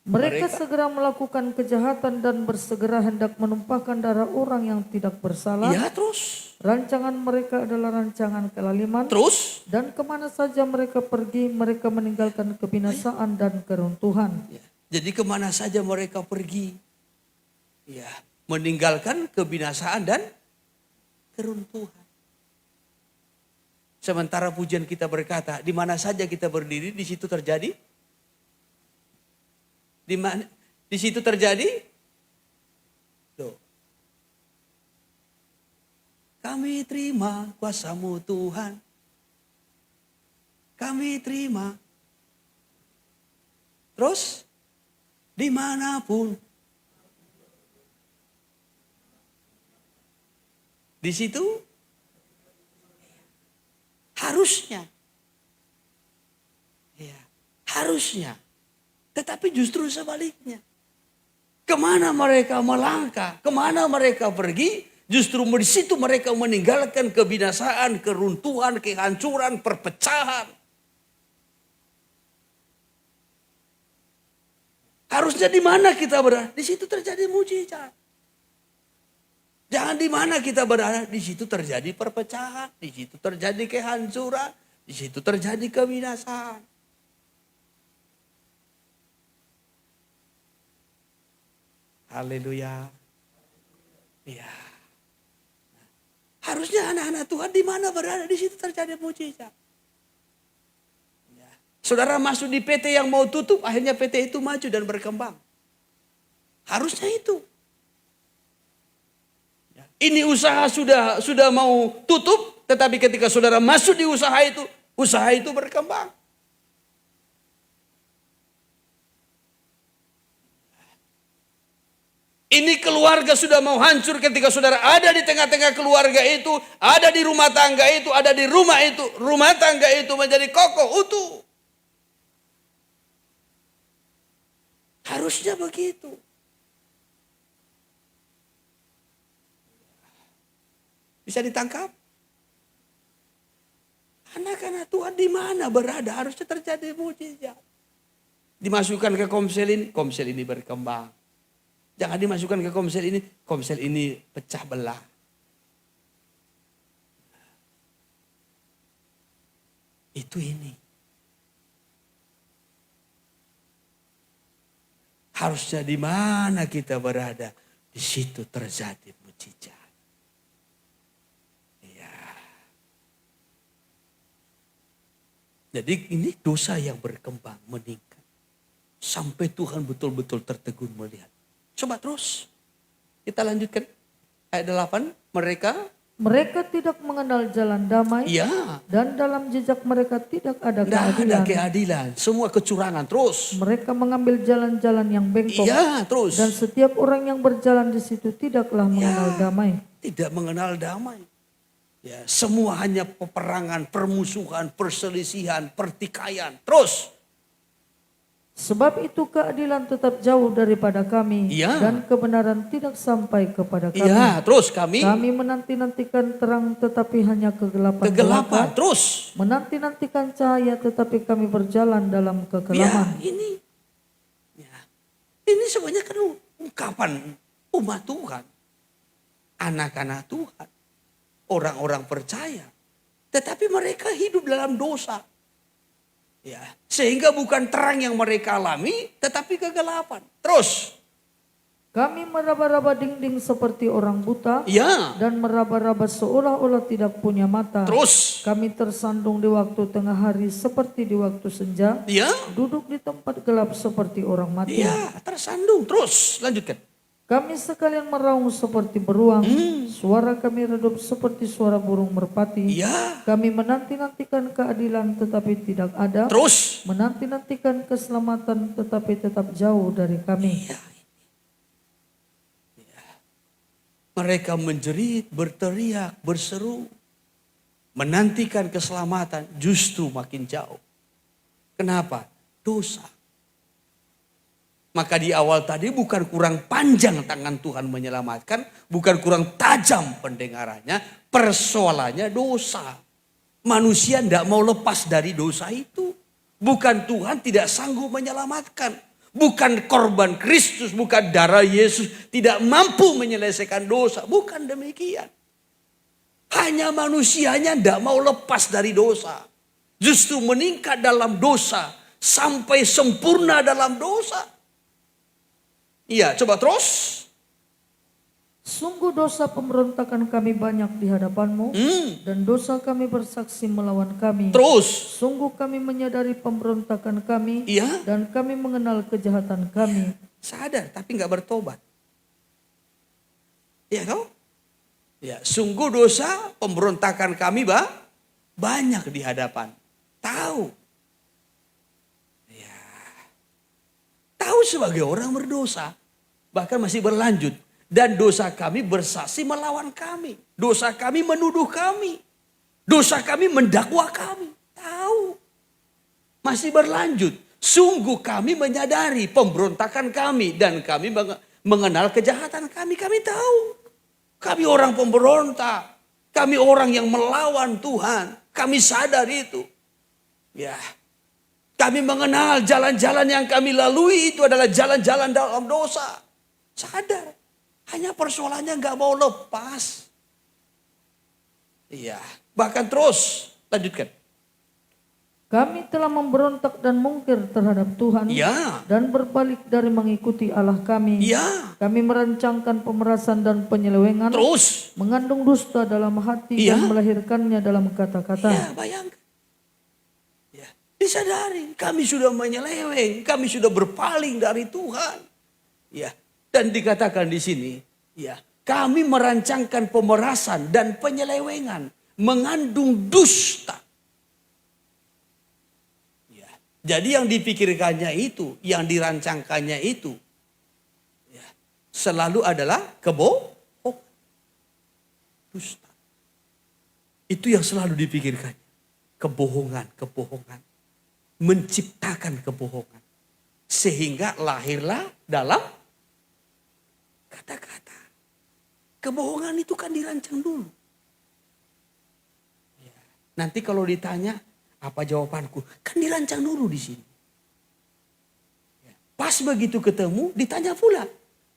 Mereka segera melakukan kejahatan dan bersegera hendak menumpahkan darah orang yang tidak bersalah. Ya, terus. Rancangan mereka adalah rancangan kelaliman. Terus. Dan kemana saja mereka pergi, mereka meninggalkan kebinasaan dan keruntuhan. Ya. Jadi kemana saja mereka pergi. Ya, meninggalkan kebinasaan dan keruntuhan. Sementara pujian kita berkata, di mana saja kita berdiri, di situ terjadi. Di mana? Di situ terjadi. Loh. Kami terima kuasa-Mu Tuhan. Kami terima. Terus dimanapun. Di situ harusnya. Ya, harusnya. Tetapi justru sebaliknya. Kemana mereka melangkah, kemana mereka pergi, justru di situ mereka meninggalkan kebinasaan, keruntuhan, kehancuran, perpecahan. Harusnya di mana kita berada? Di situ terjadi mujizat. Jangan di mana kita berada, di situ terjadi perpecahan, di situ terjadi kehancuran, di situ terjadi kebinasaan. Haleluya. Ya. Harusnya anak-anak Tuhan di mana berada, di situ terjadi mujizat. Ya. Saudara masuk di PT yang mau tutup, akhirnya PT itu maju dan berkembang. Harusnya itu. Ya. Ini usaha sudah mau tutup, tetapi ketika saudara masuk di usaha itu berkembang. Ini keluarga sudah mau hancur ketika saudara ada di tengah-tengah keluarga itu, ada di rumah tangga itu, ada di rumah itu, rumah tangga itu menjadi kokoh, utuh. Harusnya begitu. Bisa ditangkap? Anak-anak Tuhan di mana berada harusnya terjadi mujizat. Dimasukkan ke komsel ini berkembang. Jangan dimasukkan ke komsel ini pecah belah. Itu ini. Harusnya di mana kita berada, di situ terjadi mujizat. Ya. Jadi ini dosa yang berkembang, meningkat. Sampai Tuhan betul-betul tertegun melihat. Coba terus. Kita lanjutkan. Ayat 8. Mereka tidak mengenal jalan damai. Ya. Dan dalam jejak mereka tidak ada keadilan. keadilan. Ada keadilan. Semua kecurangan. Terus. Mereka mengambil jalan-jalan yang bengkok. Ya, terus. Dan setiap orang yang berjalan di situ tidaklah mengenal damai. Tidak mengenal damai. Ya, semua hanya peperangan, permusuhan, perselisihan, pertikaian. Terus. Sebab itu keadilan tetap jauh daripada kami. Ya. Dan kebenaran tidak sampai kepada kami. Ya, terus kami menanti-nantikan terang tetapi hanya kegelapan. Terus. Menanti-nantikan cahaya tetapi kami berjalan dalam kekelaman. Ya, ini. Ini sebenarnya kan ungkapan umat Tuhan. Anak-anak Tuhan. Orang-orang percaya. Tetapi mereka hidup dalam dosa. Ya, sehingga bukan terang yang mereka alami, tetapi kegelapan. Terus. Kami meraba-raba dinding seperti orang buta. Ya. Dan meraba-raba seolah-olah tidak punya mata. Terus. Kami tersandung di waktu tengah hari seperti di waktu senja. Ya. Duduk di tempat gelap seperti orang mati. Ya, tersandung. Terus, lanjutkan. Kami sekalian meraung seperti beruang. Suara kami redup seperti suara burung merpati. Ya. Kami menanti-nantikan keadilan tetapi tidak ada. Terus. Menanti-nantikan keselamatan tetapi tetap jauh dari kami. Ya. Mereka menjerit, berteriak, berseru. Menantikan keselamatan justru makin jauh. Kenapa? Dosa. Maka di awal tadi bukan kurang panjang tangan Tuhan menyelamatkan. Bukan kurang tajam pendengarannya. Persoalannya dosa. Manusia tidak mau lepas dari dosa itu. Bukan Tuhan tidak sanggup menyelamatkan. Bukan korban Kristus, bukan darah Yesus tidak mampu menyelesaikan dosa. Bukan demikian. Hanya manusianya tidak mau lepas dari dosa. Justru meningkat dalam dosa. Sampai sempurna dalam dosa. Iya, coba terus. Sungguh dosa pemberontakan kami banyak di hadapan-Mu. Dan dosa kami bersaksi melawan kami. Terus. Sungguh kami menyadari pemberontakan kami. Iya. Dan kami mengenal kejahatan kami. Sadar tapi nggak bertobat. Iya kau? Ya, sungguh dosa pemberontakan kami banyak di hadapan. Tahu. Ya. Tahu sebagai orang berdosa. Bahkan masih berlanjut. Dan dosa kami bersaksi melawan kami. Dosa kami menuduh kami. Dosa kami mendakwa kami. Tahu. Masih berlanjut. Sungguh kami menyadari pemberontakan kami. Dan kami mengenal kejahatan kami. Kami tahu. Kami orang pemberontak. Kami orang yang melawan Tuhan. Kami sadar itu. Ya. Kami mengenal jalan-jalan yang kami lalui itu adalah jalan-jalan dalam dosa. Sadar. Hanya persoalannya nggak mau lepas. Iya. Bahkan terus. Lanjutkan. Kami telah memberontak dan mungkir terhadap Tuhan. Ya. Dan berbalik dari mengikuti Allah kami. Ya. Kami merancangkan pemerasan dan penyelewengan. Terus. Mengandung dusta dalam hati Ya. dan melahirkannya dalam kata-kata. Ya, bayangkan. Ya. Disadari. Kami sudah menyeleweng. Kami sudah berpaling dari Tuhan. Ya. Dan dikatakan di sini, ya, kami merancangkan pemerasan dan penyelewengan, mengandung dusta. Ya, jadi yang dipikirkannya itu, yang dirancangkannya itu, ya, selalu adalah kebohongan, dusta. Itu yang selalu dipikirkannya, kebohongan, menciptakan kebohongan, sehingga lahirlah dalam kata-kata. Kebohongan itu kan dirancang dulu. Ya. Nanti kalau ditanya, apa jawabanku? Kan dirancang dulu di sini. Ya. Pas begitu ketemu, ditanya pula.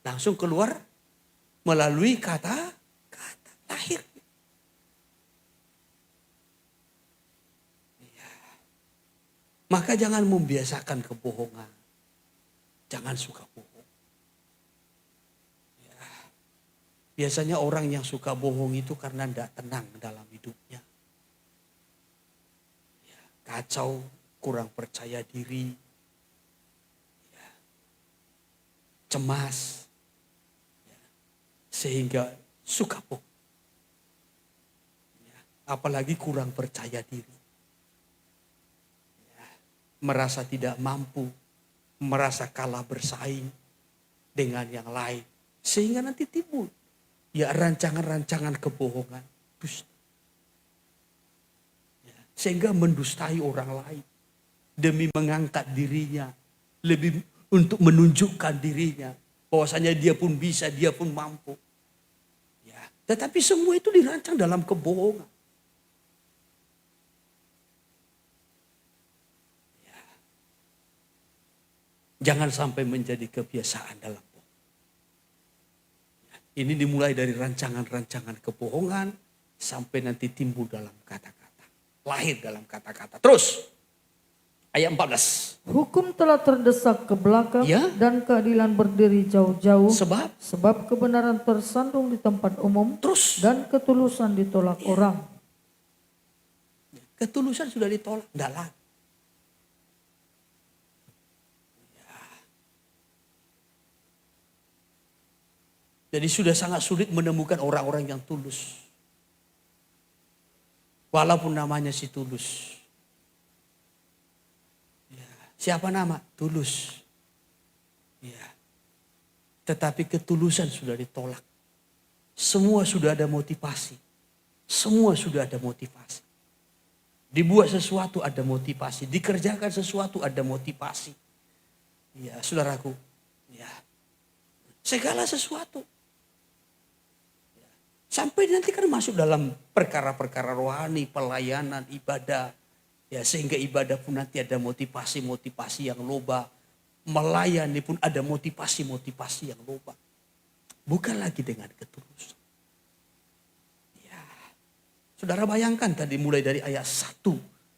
Langsung keluar melalui kata-kata lahir. Ya. Maka jangan membiasakan kebohongan. Jangan suka bohong. Biasanya orang yang suka bohong itu karena tidak tenang dalam hidupnya. Ya, kacau, kurang percaya diri. Ya, cemas. Ya, sehingga suka bohong. Ya, apalagi kurang percaya diri. Ya, merasa tidak mampu. Merasa kalah bersaing dengan yang lain. Sehingga nanti timbul. Ya, rancangan-rancangan kebohongan, dusta. Ya, sehingga mendustai orang lain demi mengangkat dirinya, lebih untuk menunjukkan dirinya bahwasanya dia pun bisa, dia pun mampu. Ya, tetapi semua itu dirancang dalam kebohongan. Ya. Jangan sampai menjadi kebiasaan dalam bohong. Ini dimulai dari rancangan-rancangan kebohongan sampai nanti timbul dalam kata-kata. Lahir dalam kata-kata. Terus ayat 14. Hukum telah terdesak ke belakang Ya. dan keadilan berdiri jauh-jauh. Sebab Kebenaran tersandung di tempat umum terus dan ketulusan ditolak orang. ketulusan sudah ditolak. Tidak lagi. Jadi sudah sangat sulit menemukan orang-orang yang tulus. Walaupun namanya si Tulus. Ya. Siapa nama? Tulus. Ya. Tetapi ketulusan sudah ditolak. Semua sudah ada motivasi. Semua sudah ada motivasi. Dibuat sesuatu ada motivasi. Dikerjakan sesuatu ada motivasi. Ya, saudaraku. Ya. Segala sesuatu. Sampai nanti kan masuk dalam perkara-perkara rohani, pelayanan, ibadah. Ya, sehingga ibadah pun nanti ada motivasi-motivasi yang loba. Melayani pun ada motivasi-motivasi yang loba. Bukan lagi dengan ketulusan. Ya. Saudara bayangkan tadi mulai dari ayat 1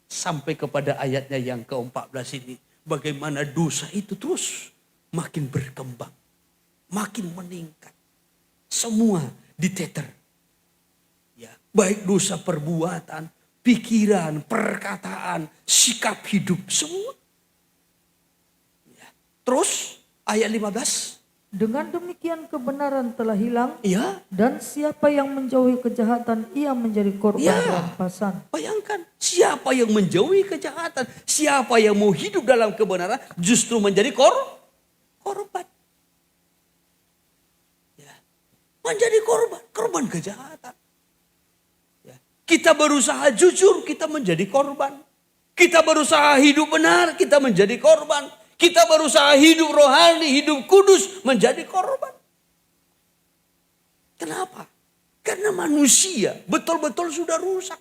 sampai kepada ayatnya yang ke-14 ini. Bagaimana dosa itu terus makin berkembang. Makin meningkat. Semua diteter. Ya, baik dosa perbuatan, pikiran, perkataan, sikap hidup, semua. Ya. Terus ayat 15. Dengan demikian kebenaran telah hilang. Ya. Dan siapa yang menjauhi kejahatan ia menjadi korban Ya. rampasan. Bayangkan siapa yang menjauhi kejahatan, siapa yang mau hidup dalam kebenaran justru menjadi korban. Ya. Menjadi korban kejahatan. Ya. Kita berusaha jujur, kita menjadi korban. Kita berusaha hidup benar, kita menjadi korban. Kita berusaha hidup rohani, hidup kudus, menjadi korban. Kenapa? Karena manusia betul-betul sudah rusak.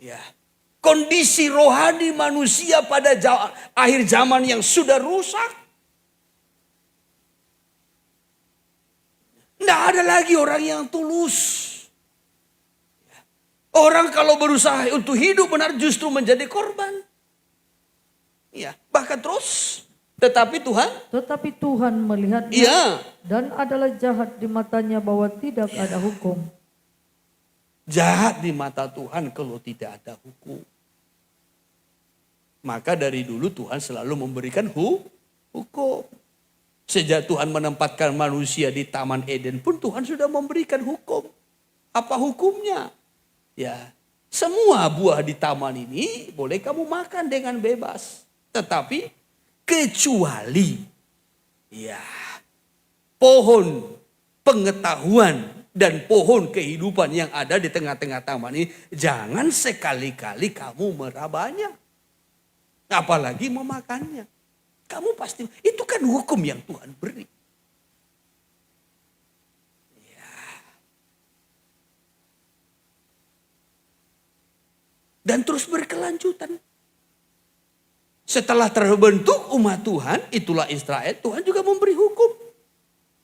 Ya, kondisi rohani manusia pada akhir zaman yang sudah rusak. Tidak ada lagi orang yang tulus. Orang kalau berusaha untuk hidup benar justru menjadi korban. Ya, bahkan terus. Tetapi Tuhan melihatnya Ya. Dan adalah jahat di matanya bahwa tidak ada hukum. Jahat di mata Tuhan kalau tidak ada hukum. Maka dari dulu Tuhan selalu memberikan hukum. Sejak Tuhan menempatkan manusia di Taman Eden pun Tuhan sudah memberikan hukum. Apa hukumnya? Ya, semua buah di taman ini boleh kamu makan dengan bebas. Tetapi kecuali ya pohon pengetahuan dan pohon kehidupan yang ada di tengah-tengah taman ini, jangan sekali-kali kamu merabanya. Apalagi memakannya. Kamu pasti, itu kan hukum yang Tuhan beri. Ya. Dan terus berkelanjutan. Setelah terbentuk umat Tuhan, itulah Israel, Tuhan juga memberi hukum.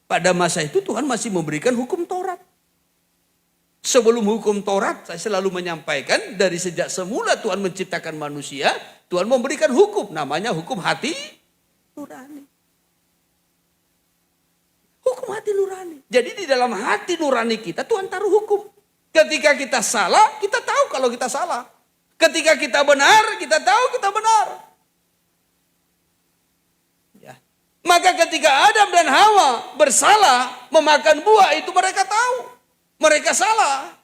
Pada masa itu Tuhan masih memberikan hukum Taurat. Sebelum hukum Taurat, saya selalu menyampaikan dari sejak semula Tuhan menciptakan manusia, Tuhan memberikan hukum, namanya hukum hati nurani. Hukum hati nurani. Jadi di dalam hati nurani kita Tuhan taruh hukum. Ketika kita salah, kita tahu kalau kita salah. Ketika kita benar, kita tahu kita benar. Maka ketika Adam dan Hawa bersalah memakan buah itu mereka tahu. Mereka salah.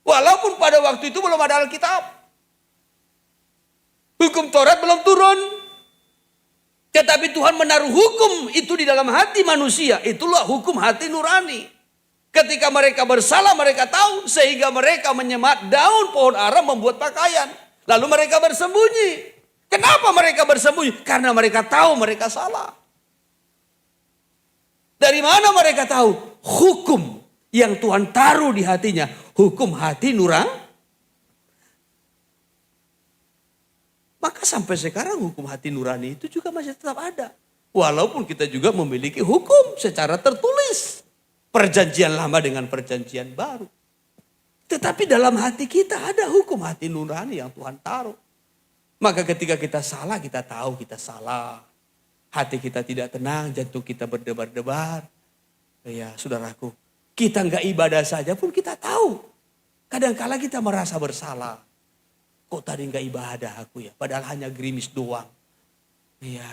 Walaupun pada waktu itu belum ada Alkitab. Hukum Taurat belum turun. Tetapi Tuhan menaruh hukum itu di dalam hati manusia. Itulah hukum hati nurani. Ketika mereka bersalah mereka tahu. Sehingga mereka menyemat daun pohon ara membuat pakaian. Lalu mereka bersembunyi. Kenapa mereka bersembunyi? Karena mereka tahu mereka salah. Dari mana mereka tahu? Hukum yang Tuhan taruh di hatinya. Hukum hati nurani. Maka sampai sekarang hukum hati nurani itu juga masih tetap ada. Walaupun kita juga memiliki hukum secara tertulis. Perjanjian lama dengan perjanjian baru. Tetapi dalam hati kita ada hukum hati nurani yang Tuhan taruh. Maka ketika kita salah, kita tahu kita salah. Hati kita tidak tenang, jantung kita berdebar-debar. Ya saudaraku, kita nggak ibadah saja pun kita tahu. Kadang-kala kita merasa bersalah. Kok tadi nggak ibadah aku ya, padahal hanya gerimis doang. Ya,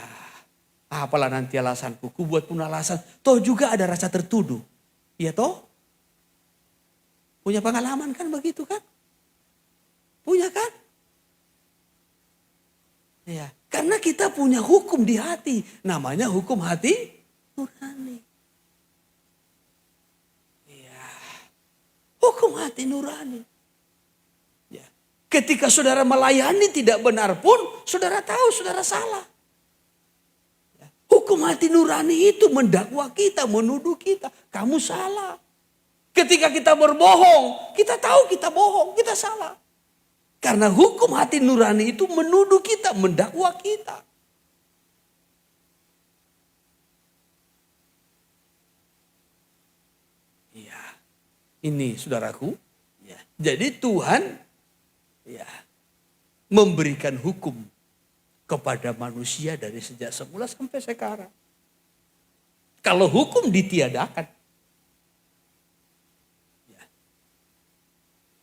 apalah nanti alasanku, ku buat pun alasan. Toh juga ada rasa tertuduh. Ya toh? Punya pengalaman kan begitu kan? Punya kan? Ya, karena kita punya hukum di hati. Namanya hukum hati nurani. Ya, hukum hati nurani. Ya. Ketika saudara melayani tidak benar pun, saudara tahu saudara salah. Ya. Hukum hati nurani itu mendakwa kita, menuduh kita. Kamu salah. Ketika kita berbohong, kita tahu kita bohong, kita salah. Karena hukum hati nurani itu menuduh kita, mendakwa kita. Ya, ini saudaraku. Ya. Jadi Tuhan ya memberikan hukum kepada manusia dari sejak semula sampai sekarang. Kalau hukum ditiadakan,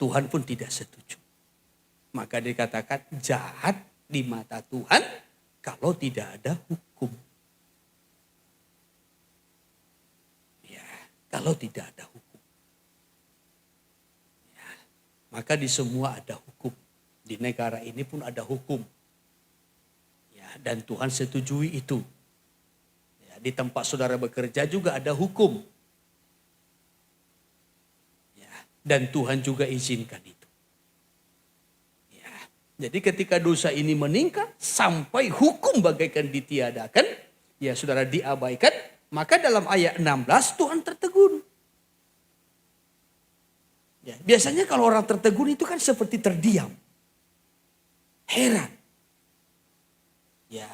Tuhan pun tidak setuju. Maka dikatakan jahat di mata Tuhan kalau tidak ada hukum. Ya, kalau tidak ada hukum. Ya, maka di semua ada hukum. Di negara ini pun ada hukum. Ya, dan Tuhan setujui itu. Ya, di tempat saudara bekerja juga ada hukum. Dan Tuhan juga izinkan itu. Ya, jadi ketika dosa ini meningkat sampai hukum bagaikan ditiadakan, ya saudara diabaikan, maka dalam ayat 16 Tuhan tertegun. Ya, biasanya kalau orang tertegun itu kan seperti terdiam. Heran. Ya,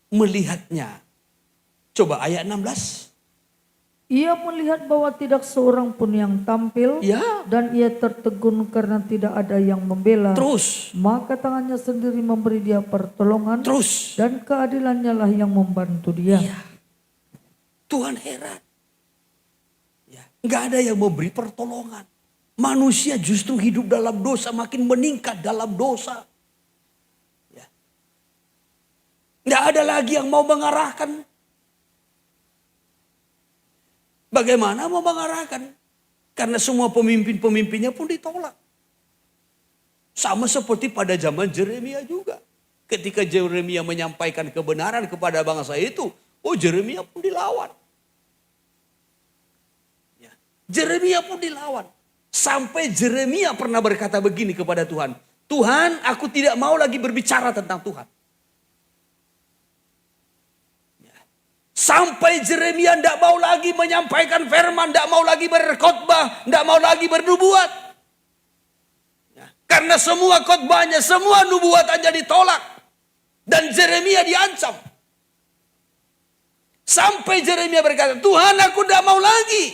melihatnya. Coba ayat 16. Ia melihat bahwa tidak seorang pun yang tampil Ya. dan ia tertegun karena tidak ada yang membela. Terus. Maka tangannya sendiri memberi dia pertolongan. Terus. Dan keadilannya lah yang membantu dia. Ya. Tuhan heran. Ya. Nggak ada yang memberi pertolongan. Manusia justru hidup dalam dosa, makin meningkat dalam dosa. Ya. Nggak ada lagi yang mau mengarahkan. Bagaimana mau mengarahkan? Karena semua pemimpin-pemimpinnya pun ditolak. Sama seperti pada zaman Yeremia juga. Ketika Yeremia menyampaikan kebenaran kepada bangsa itu, Yeremia pun dilawan. Ya. Yeremia pun dilawan. Sampai Yeremia pernah berkata begini kepada Tuhan. Tuhan, aku tidak mau lagi berbicara tentang Tuhan. Sampai Yeremia tidak mau lagi menyampaikan firman, tidak mau lagi berkhotbah, tidak mau lagi bernubuat. Ya, karena semua khotbahnya, semua nubuatannya ditolak. Dan Yeremia diancam. Sampai Yeremia berkata, Tuhan aku tidak mau lagi.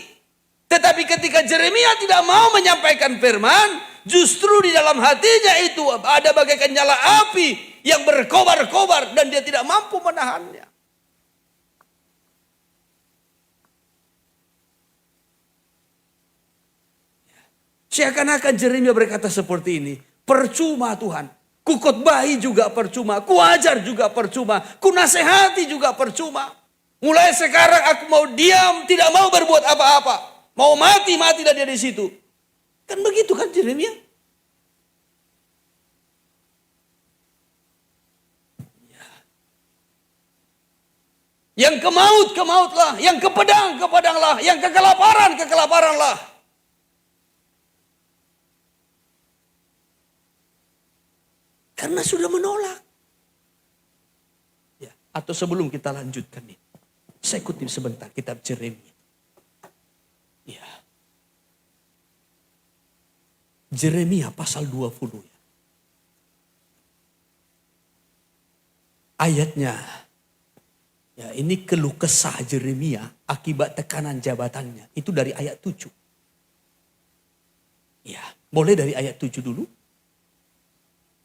Tetapi ketika Yeremia tidak mau menyampaikan firman, justru di dalam hatinya itu ada bagaikan nyala api yang berkobar-kobar dan dia tidak mampu menahannya. Seakan-akan Yeremia berkata seperti ini. Percuma Tuhan. Ku khotbahi juga percuma. Ku ajar juga percuma. Ku nasihati juga percuma. Mulai sekarang aku mau diam. Tidak mau berbuat apa-apa. Mau mati, matilah dia di situ. Kan begitu kan Yeremia? Ya. Yang ke maut, ke mautlah. Yang ke pedang, ke pedanglah. Yang ke kelaparan, ke kelaparanlah. Karena sudah menolak. Ya, atau sebelum kita lanjutkan nih. Saya kutip sebentar kitab Yeremia. Ya. Yeremia pasal 20 ya. ayatnya. Ya, ini keluh kesah Yeremia akibat tekanan jabatannya. Itu dari ayat 7. Ya, boleh dari ayat 7 dulu.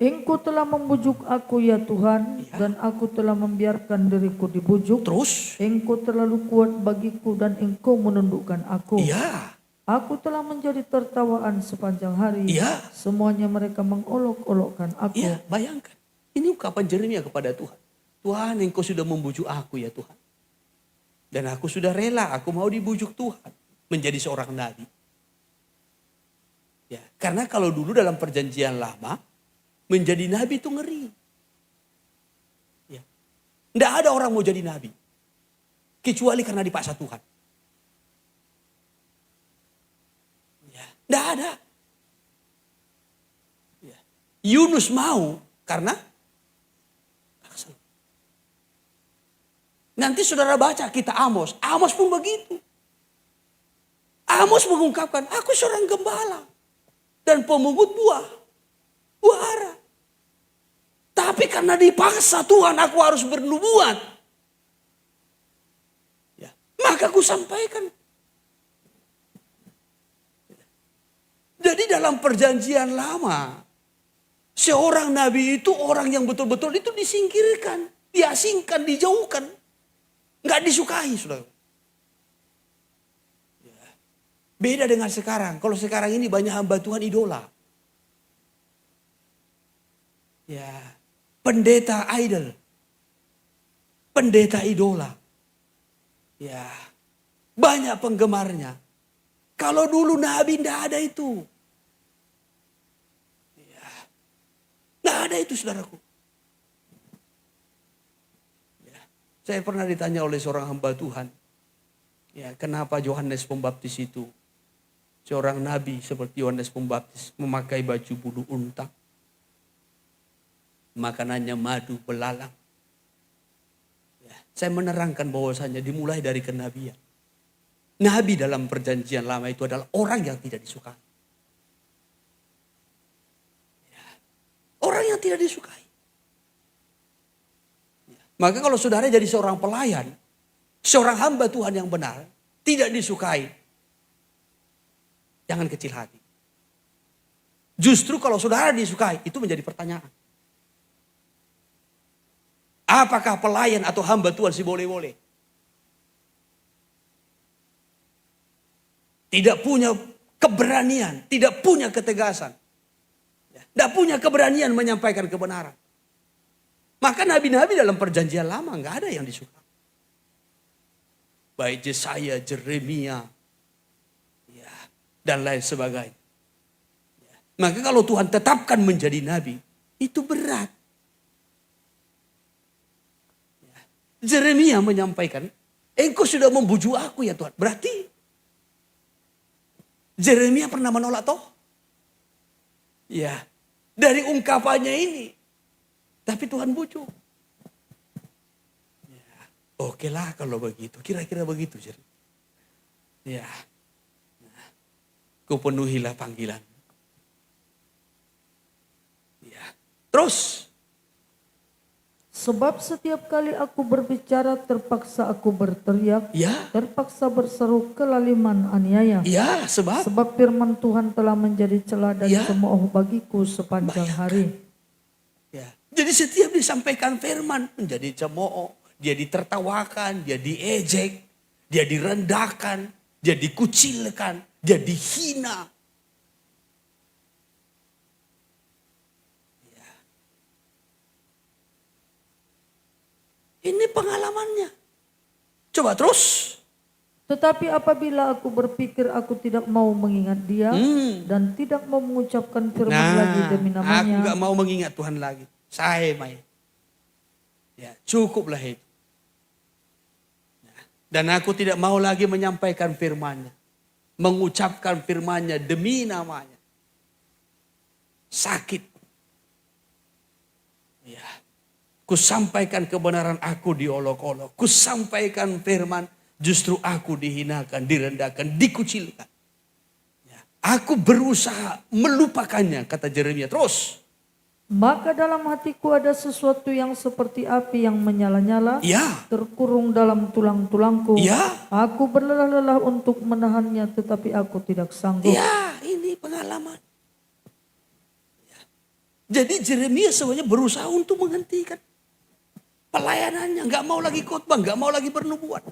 Engkau telah membujuk aku ya Tuhan, Ya. dan aku telah membiarkan diriku dibujuk. Terus, Engkau terlalu kuat bagiku dan engkau menundukkan aku. iya, Aku telah menjadi tertawaan sepanjang hari. iya, Semuanya mereka mengolok-olokkan aku. iya, bayangkan. Ini ungkapan Yeremia kepada Tuhan. Tuhan, engkau sudah membujuk aku ya Tuhan. Dan aku sudah rela, aku mau dibujuk Tuhan menjadi seorang nabi. Ya, karena kalau dulu dalam perjanjian lama, menjadi nabi itu ngeri. Ya. Nggak ada orang mau jadi nabi. Kecuali karena dipaksa Tuhan. Ya. Nggak ada. Ya. Yunus mau karena paksa. Nanti saudara baca kita Amos. Amos pun begitu. Amos mengungkapkan, aku seorang gembala. Dan pemungut buah ara. Tapi karena dipaksa Tuhan aku harus bernubuat. Ya, maka aku sampaikan. Jadi dalam perjanjian lama, seorang nabi itu orang yang betul-betul itu disingkirkan, diasingkan, dijauhkan. Nggak disukai, saudara. Ya. Beda dengan sekarang. Kalau sekarang ini banyak hamba Tuhan idola. Ya, pendeta idol. Pendeta idola. Ya, banyak penggemarnya. Kalau dulu nabi nggak ada itu. Ya, nggak ada itu saudaraku. Ya, saya pernah ditanya oleh seorang hamba Tuhan. Ya, kenapa Yohanes Pembaptis itu seorang nabi seperti Yohanes Pembaptis memakai baju bulu unta. Makanannya madu belalang. Ya, saya menerangkan bahwasanya dimulai dari kenabian. Nabi dalam perjanjian lama itu adalah orang yang tidak disukai. Ya, orang yang tidak disukai. Ya, maka kalau saudara jadi seorang pelayan, seorang hamba Tuhan yang benar, tidak disukai, jangan kecil hati. Justru kalau saudara disukai, itu menjadi pertanyaan. Apakah pelayan atau hamba Tuhan sih boleh-boleh? Tidak punya keberanian, tidak punya ketegasan. Tidak punya keberanian menyampaikan kebenaran. Maka nabi-nabi dalam perjanjian lama nggak ada yang disuka. Baik Yesaya, Yeremia, ya, dan lain sebagainya. Ya. Maka kalau Tuhan tetapkan menjadi nabi, itu berat. Yeremia menyampaikan, engkau sudah membujuk aku ya Tuhan. Berarti Yeremia pernah menolak toh? Ya, dari ungkapannya ini. Tapi Tuhan bujuk. Ya, oke lah kalau begitu. Kira-kira begitu. Ya, nah, kupenuhilah panggilan. Ya, terus. Sebab setiap kali aku berbicara terpaksa aku berteriak, Ya, terpaksa berseru kelaliman aniaya. ya, sebab. Sebab firman Tuhan telah menjadi celah dan Ya. cemooh bagiku sepanjang hari. Ya. Jadi setiap disampaikan firman menjadi cemooh, dia ditertawakan, dia diejek, dia direndahkan, dia dikucilkan, dia dihina. Ya. Ini pengalamannya. Coba terus. Tetapi apabila aku berpikir aku tidak mau mengingat dia dan tidak mau mengucapkan firman lagi demi aku namanya, gak mau mengingat Tuhan lagi. Saya main. Ya, cukuplah itu. Dan aku tidak mau lagi menyampaikan firman-Nya. Mengucapkan firman-Nya demi namanya. Sakit. Ya. Kusampaikan kebenaran aku diolok-olok. Kusampaikan firman, justru aku dihinakan, direndahkan, dikucilkan. Ya. Aku berusaha melupakannya, kata Yeremia. Terus. Maka dalam hatiku ada sesuatu yang seperti api yang menyala-nyala, Ya, terkurung dalam tulang-tulangku. ya, Aku berlelah-lelah untuk menahannya, tetapi aku tidak sanggup. ya, ini pengalaman. Jadi Yeremia sebenarnya berusaha untuk menghentikan pelayanannya, nggak mau lagi khotbah, nggak mau lagi bernubuat.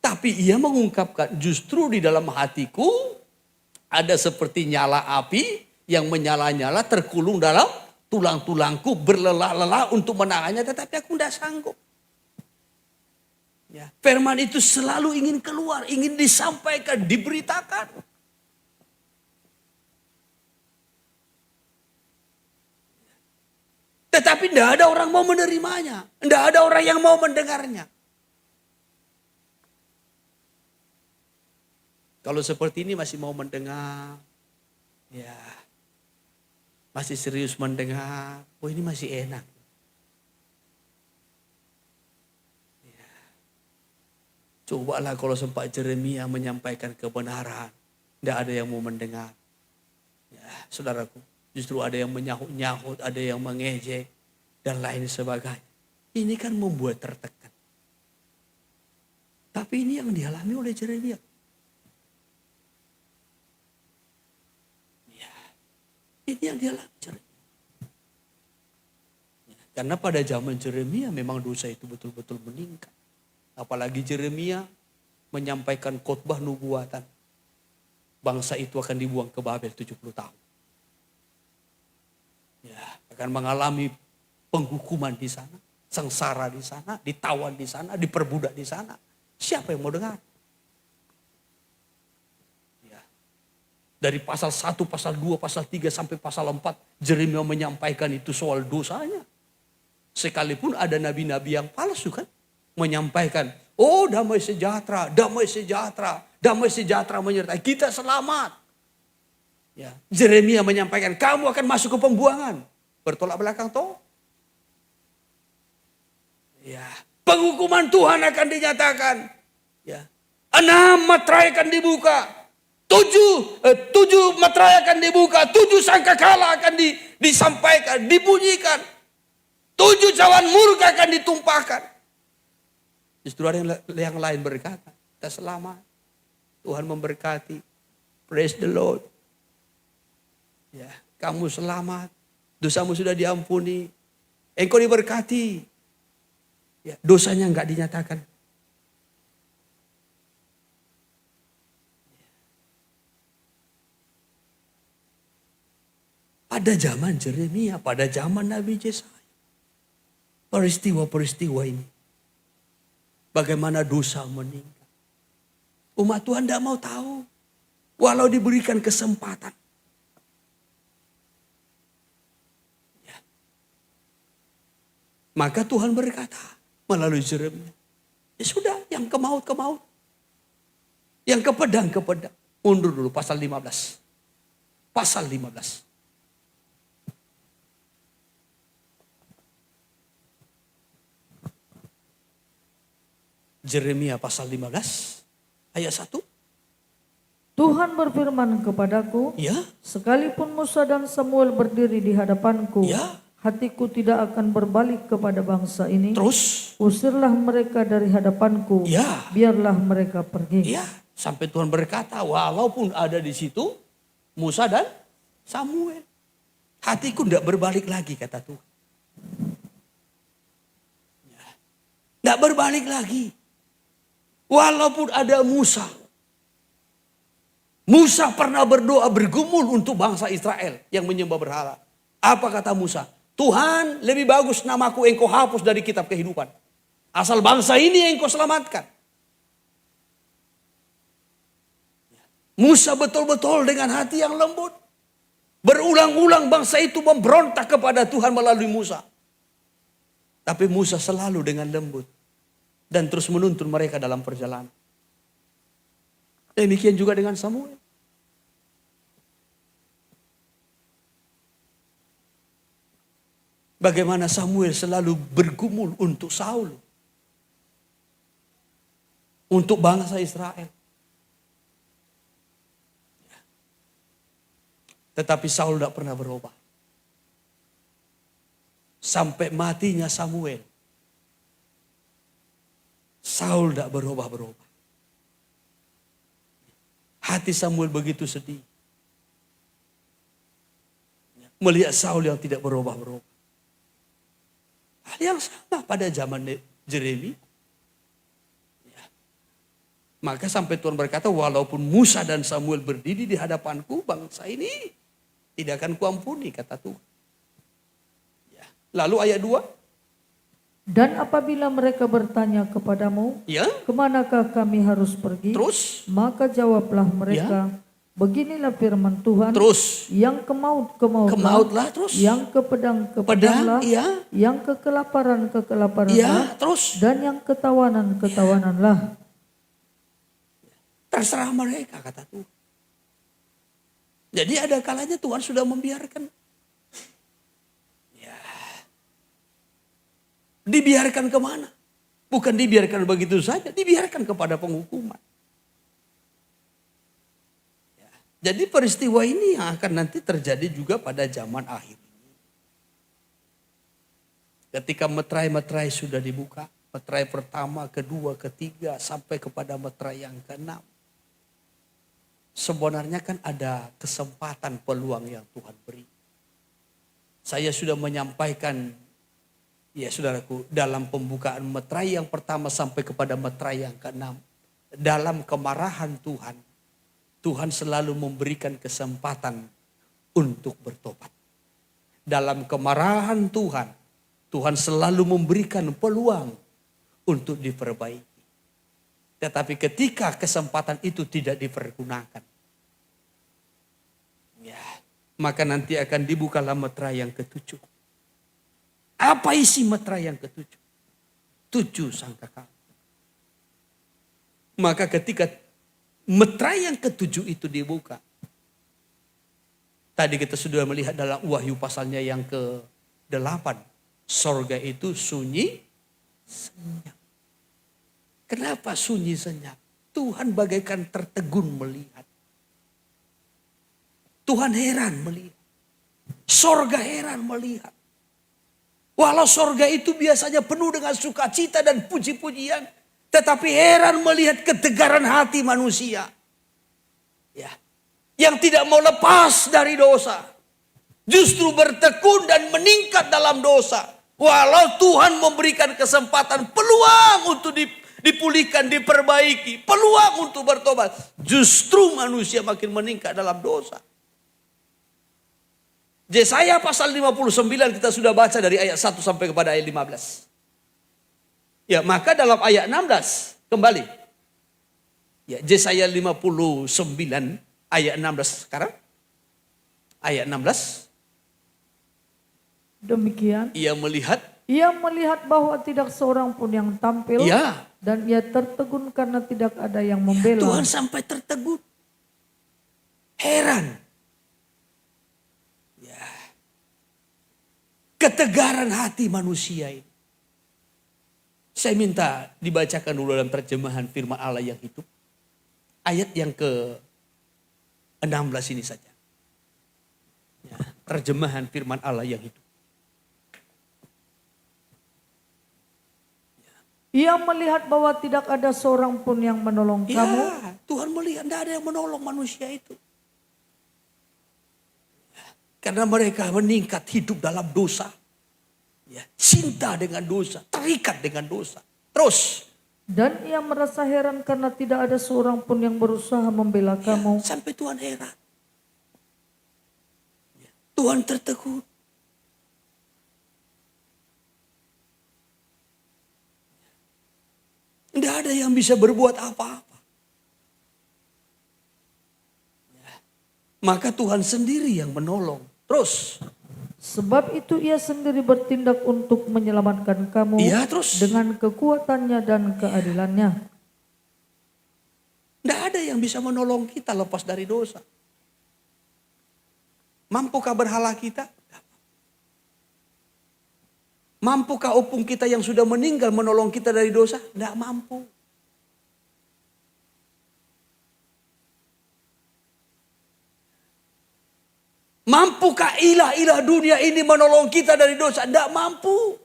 Tapi ia mengungkapkan justru di dalam hatiku ada seperti nyala api yang menyala-nyala terkulung dalam tulang-tulangku, berlelah-lelah untuk menahannya, tetapi aku tidak sanggup. Ya, firman itu selalu ingin keluar, ingin disampaikan, diberitakan. Tetapi tidak ada orang mau menerimanya, tidak ada orang yang mau mendengarnya. Kalau seperti ini masih mau mendengar, ya masih serius mendengar, oh ini masih enak. Ya. Cobalah kalau sempat Yeremia menyampaikan kebenaran, tidak ada yang mau mendengar. Ya, saudaraku, justru ada yang menyahut-nyahut, ada yang mengejek, dan lain sebagainya. Ini kan membuat tertekan. Tapi ini yang dialami oleh Yeremia. Ini yang dia lakukan. Karena pada zaman Yeremia memang dosa itu betul-betul meningkat. Apalagi Yeremia menyampaikan khotbah nubuatan. Bangsa itu akan dibuang ke Babel 70 tahun. Ya, akan mengalami penghukuman di sana, sengsara di sana, ditawan di sana, diperbudak di sana. Siapa yang mau dengar? Dari pasal 1, pasal 2, pasal 3 sampai pasal 4 Yeremia menyampaikan itu soal dosanya. Sekalipun ada nabi-nabi yang palsu kan menyampaikan, oh damai sejahtera, damai sejahtera, damai sejahtera menyertai kita, selamat. Ya, Yeremia menyampaikan kamu akan masuk ke pembuangan. Bertolak belakang toh? Ya, penghukuman Tuhan akan dinyatakan. Ya. 6 materai akan dibuka. 7 materai akan dibuka, 7 sangkakala akan disampaikan, dibunyikan. 7 cawan murka akan ditumpahkan. Justru ada yang lain berkata, kita selamat. Tuhan memberkati. Praise the Lord. Ya, kamu selamat. Dosamu sudah diampuni. Engkau diberkati. Ya, dosanya enggak dinyatakan. Pada zaman Yeremia, pada zaman Nabi Yesaya. Peristiwa-peristiwa ini. Bagaimana dosa meningkat. Umat Tuhan tidak mau tahu. Walau diberikan kesempatan. Ya. Maka Tuhan berkata melalui Yeremia. Ya sudah, yang ke maut, ke maut. Yang ke pedang, ke pedang. Mundur dulu pasal 15. Pasal 15. Yeremia pasal 15 ayat 1. Tuhan berfirman kepadaku, Ya. sekalipun Musa dan Samuel berdiri di hadapanku, Ya. hatiku tidak akan berbalik kepada bangsa ini. Terus. Usirlah mereka dari hadapanku, Ya. biarlah mereka pergi. Ya. Sampai Tuhan berkata, walaupun ada di situ Musa dan Samuel, hatiku tidak berbalik lagi, kata Tuhan. Tidak berbalik lagi. Walaupun ada Musa. Musa pernah berdoa bergumul untuk bangsa Israel yang menyembah berhala. Apa kata Musa? Tuhan, lebih bagus namaku engkau hapus dari kitab kehidupan. Asal bangsa ini yang engkau selamatkan. Musa betul-betul dengan hati yang lembut. Berulang-ulang bangsa itu memberontak kepada Tuhan melalui Musa. Tapi Musa selalu dengan lembut. Dan terus menuntun mereka dalam perjalanan. Demikian juga dengan Samuel. Bagaimana Samuel selalu bergumul untuk Saul. Untuk bangsa Israel. Tetapi Saul tidak pernah berubah. Sampai matinya Samuel. Saul tidak berubah-berubah. Hati Samuel begitu sedih. Melihat Saul yang tidak berubah-berubah. Hal yang sama pada zaman Yeremia. Ya. Maka sampai Tuhan berkata, walaupun Musa dan Samuel berdiri di hadapanku, bangsa ini tidak akan kuampuni, kata Tuhan. Ya. Lalu ayat 2. Dan apabila mereka bertanya kepadamu, Ya. kemanakah kami harus pergi? Terus. Maka jawablah mereka, beginilah firman Tuhan, Terus. yang ke maut, ke Mautlah terus. yang ke pedang, ke pedanglah, Ya. yang ke kelaparan, ke Ya. kelaparanlah, Terus. dan yang ketawanan, ketawananlah. Terserah mereka, kata Tuhan. Jadi ada kalanya Tuhan sudah membiarkan. Dibiarkan kemana? Bukan dibiarkan begitu saja, dibiarkan kepada penghukuman. Ya. Jadi peristiwa ini yang akan nanti terjadi juga pada zaman akhir ini. Ketika meterai-meterai sudah dibuka, meterai pertama, kedua, ketiga, sampai kepada meterai yang keenam. Sebenarnya kan ada kesempatan peluang yang Tuhan beri. Saya sudah menyampaikan, ya saudaraku, dalam pembukaan meterai yang pertama sampai kepada meterai yang keenam. Dalam kemarahan Tuhan, Tuhan selalu memberikan kesempatan untuk bertobat. Dalam kemarahan Tuhan, Tuhan selalu memberikan peluang untuk diperbaiki. Tetapi ketika kesempatan itu tidak dipergunakan, ya, maka nanti akan dibukalah meterai yang ketujuh. Apa isi meterai yang ketujuh? 7 sangkakala. Maka ketika meterai yang ketujuh itu dibuka. Tadi kita sudah melihat dalam Wahyu pasalnya yang ke-8. Sorga itu sunyi senyap. Kenapa sunyi senyap? Tuhan bagaikan tertegun melihat. Tuhan heran melihat. Sorga heran melihat. Walau sorga itu biasanya penuh dengan sukacita dan puji-pujian. Tetapi heran melihat ketegaran hati manusia. Ya, yang tidak mau lepas dari dosa. Justru bertekun dan meningkat dalam dosa. Walau Tuhan memberikan kesempatan, peluang untuk dipulihkan, diperbaiki. Peluang untuk bertobat. Justru manusia makin meningkat dalam dosa. Yesaya pasal 59 kita sudah baca dari ayat 1 sampai kepada ayat 15. Ya, maka dalam ayat 16 kembali. Ya, Yesaya 59 ayat 16 sekarang. Ayat 16. Demikian. Ia melihat bahwa tidak seorang pun yang tampil. Ya. Dan ia tertegun karena tidak ada yang membela. Tuhan sampai tertegun. Heran. Ketegaran hati manusia ini. Saya minta dibacakan dulu dalam terjemahan firman Allah yang hidup. Ayat yang ke-16 ini saja. Ya, terjemahan firman Allah yang hidup. Ia melihat bahwa tidak ada seorang pun yang menolong kamu. Tuhan melihat tidak ada yang menolong manusia itu. Karena mereka meningkat hidup dalam dosa. Ya, cinta dengan dosa, terikat dengan dosa. Terus. Dan ia merasa heran karena tidak ada seorang pun yang berusaha membela kamu. Sampai Tuhan heran. Ya, Tuhan tertegun. Tidak ada yang bisa berbuat apa-apa. Ya, maka Tuhan sendiri yang menolong. Terus. Sebab itu ia sendiri bertindak untuk menyelamatkan kamu. Terus. Dengan kekuatannya dan keadilannya. Tidak ada yang bisa menolong kita lepas dari dosa. Mampukah berhala kita? Mampukah opung kita yang sudah meninggal menolong kita dari dosa? Tidak mampu. Mampukah ilah-ilah dunia ini menolong kita dari dosa? Tidak mampu.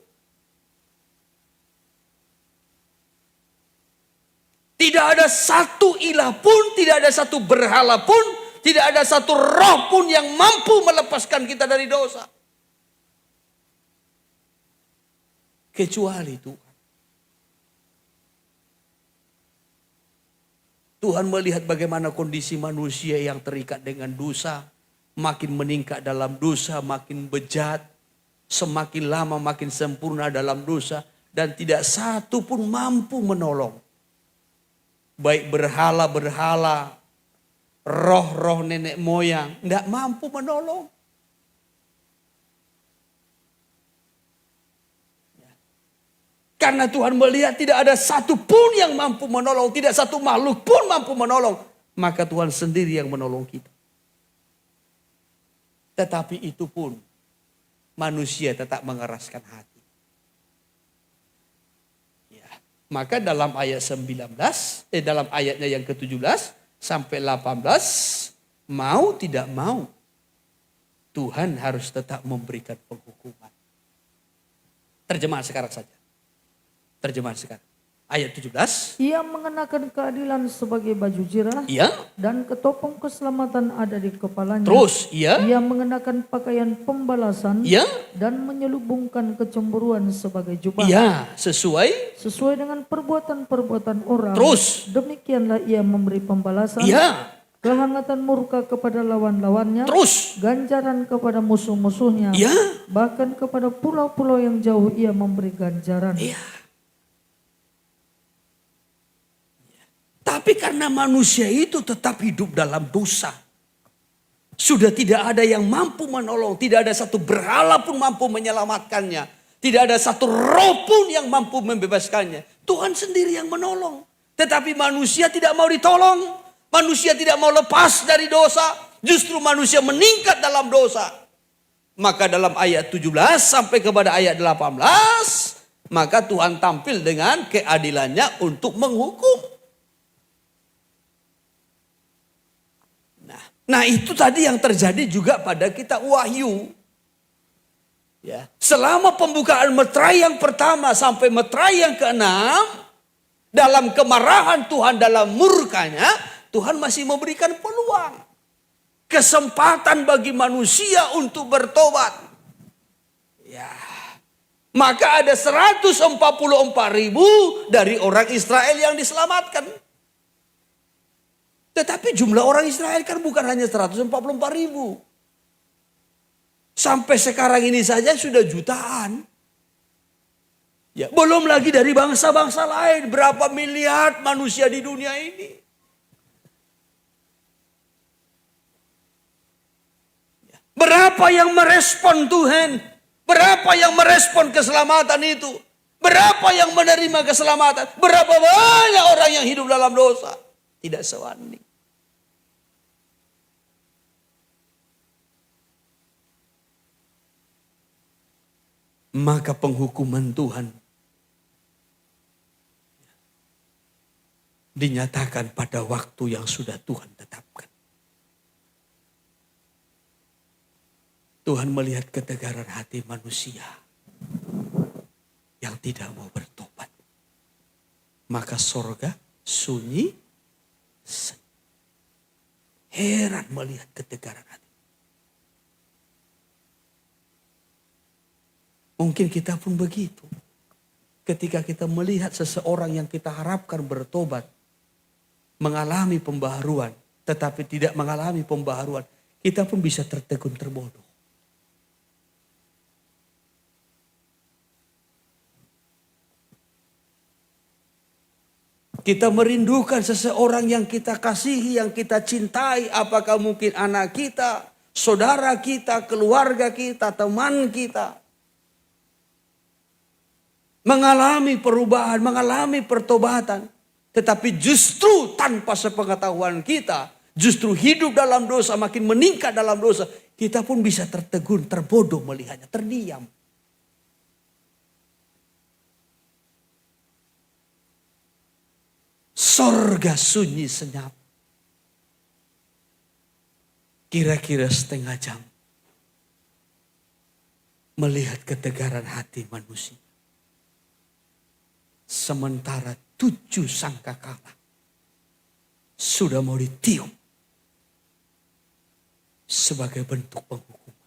Tidak ada satu ilah pun, tidak ada satu berhala pun, tidak ada satu roh pun yang mampu melepaskan kita dari dosa. Kecuali Tuhan. Tuhan melihat bagaimana kondisi manusia yang terikat dengan dosa. Makin meningkat dalam dosa, makin bejat. Semakin lama makin sempurna dalam dosa. Dan tidak satu pun mampu menolong. Baik berhala-berhala, roh-roh nenek moyang, tidak mampu menolong. Karena Tuhan melihat tidak ada satu pun yang mampu menolong, tidak satu makhluk pun mampu menolong. Maka Tuhan sendiri yang menolong kita. Tetapi itu pun manusia tetap mengeraskan hati. Ya. Maka dalam ayat 19, dalam ayatnya yang ke-17 sampai 18, mau tidak mau Tuhan harus tetap memberikan penghukuman. Terjemahan sekarang saja. Terjemahan sekarang. Ayat 17. Ia mengenakan keadilan sebagai baju zirah. Iya. Dan ketopong keselamatan ada di kepalanya. Terus. Iya. Ia mengenakan pakaian pembalasan. Iya. Dan menyelubungkan kecemburuan sebagai jubah. Iya. Sesuai dengan perbuatan-perbuatan orang. Terus. Demikianlah ia memberi pembalasan. Iya. Kehangatan murka kepada lawan-lawannya. Terus. Ganjaran kepada musuh-musuhnya. Iya. Bahkan kepada pulau-pulau yang jauh ia memberi ganjaran. Iya. Tapi karena manusia itu tetap hidup dalam dosa. Sudah tidak ada yang mampu menolong. Tidak ada satu berhala pun mampu menyelamatkannya. Tidak ada satu roh pun yang mampu membebaskannya. Tuhan sendiri yang menolong. Tetapi manusia tidak mau ditolong. Manusia tidak mau lepas dari dosa. Justru manusia meningkat dalam dosa. Maka dalam ayat 17 sampai kepada ayat 18. Maka Tuhan tampil dengan keadilannya untuk menghukum. Nah itu tadi yang terjadi juga pada kita Wahyu. Ya. Selama pembukaan meterai yang pertama sampai meterai yang ke-6. Dalam kemarahan Tuhan, dalam murkanya. Tuhan masih memberikan peluang. Kesempatan bagi manusia untuk bertobat. Ya. Maka ada 144.000 dari orang Israel yang diselamatkan. Tetapi jumlah orang Israel kan bukan hanya 144.000. Sampai sekarang ini saja sudah jutaan. Ya, belum lagi dari bangsa-bangsa lain. Berapa miliar manusia di dunia ini. Ya. Berapa yang merespon Tuhan. Berapa yang merespon keselamatan itu. Berapa yang menerima keselamatan. Berapa banyak orang yang hidup dalam dosa. Tidak sewanding. Maka penghukuman Tuhan dinyatakan pada waktu yang sudah Tuhan tetapkan. Tuhan melihat ketegaran hati manusia yang tidak mau bertobat. Maka sorga sunyi. Heran melihat ketegaran hati. Mungkin kita pun begitu. Ketika kita melihat seseorang yang kita harapkan bertobat. Mengalami pembaharuan. Tetapi tidak mengalami pembaharuan. Kita pun bisa tertegun terbodoh. Kita merindukan seseorang yang kita kasihi, yang kita cintai. Apakah mungkin anak kita, saudara kita, keluarga kita, teman kita. Mengalami perubahan, mengalami pertobatan. Tetapi justru tanpa sepengetahuan kita, justru hidup dalam dosa, makin meningkat dalam dosa. Kita pun bisa tertegun, terbodoh melihatnya, terdiam. Sorga sunyi senyap. Kira-kira setengah jam melihat ketegaran hati manusia. Sementara 7 sangkakala sudah mau ditiup sebagai bentuk penghukuman.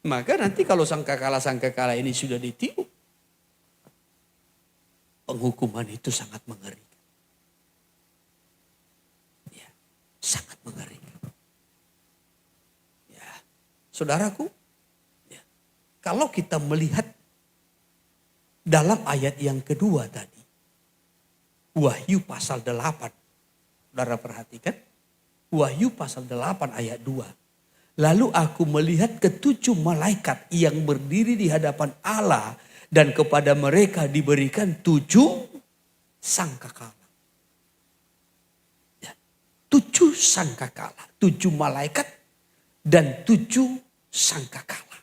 Maka nanti kalau sangkakala ini sudah ditiup, penghukuman itu sangat mengerikan. Ya, sangat mengerikan. Ya, saudaraku, ya, kalau kita melihat dalam ayat yang kedua tadi, Wahyu pasal 8, saudara perhatikan, Wahyu pasal 8 ayat 2. Lalu aku melihat ke-7 malaikat yang berdiri di hadapan Allah dan kepada mereka diberikan 7 sangkakala. Ya, 7 sangkakala, 7 malaikat dan 7 sangkakala.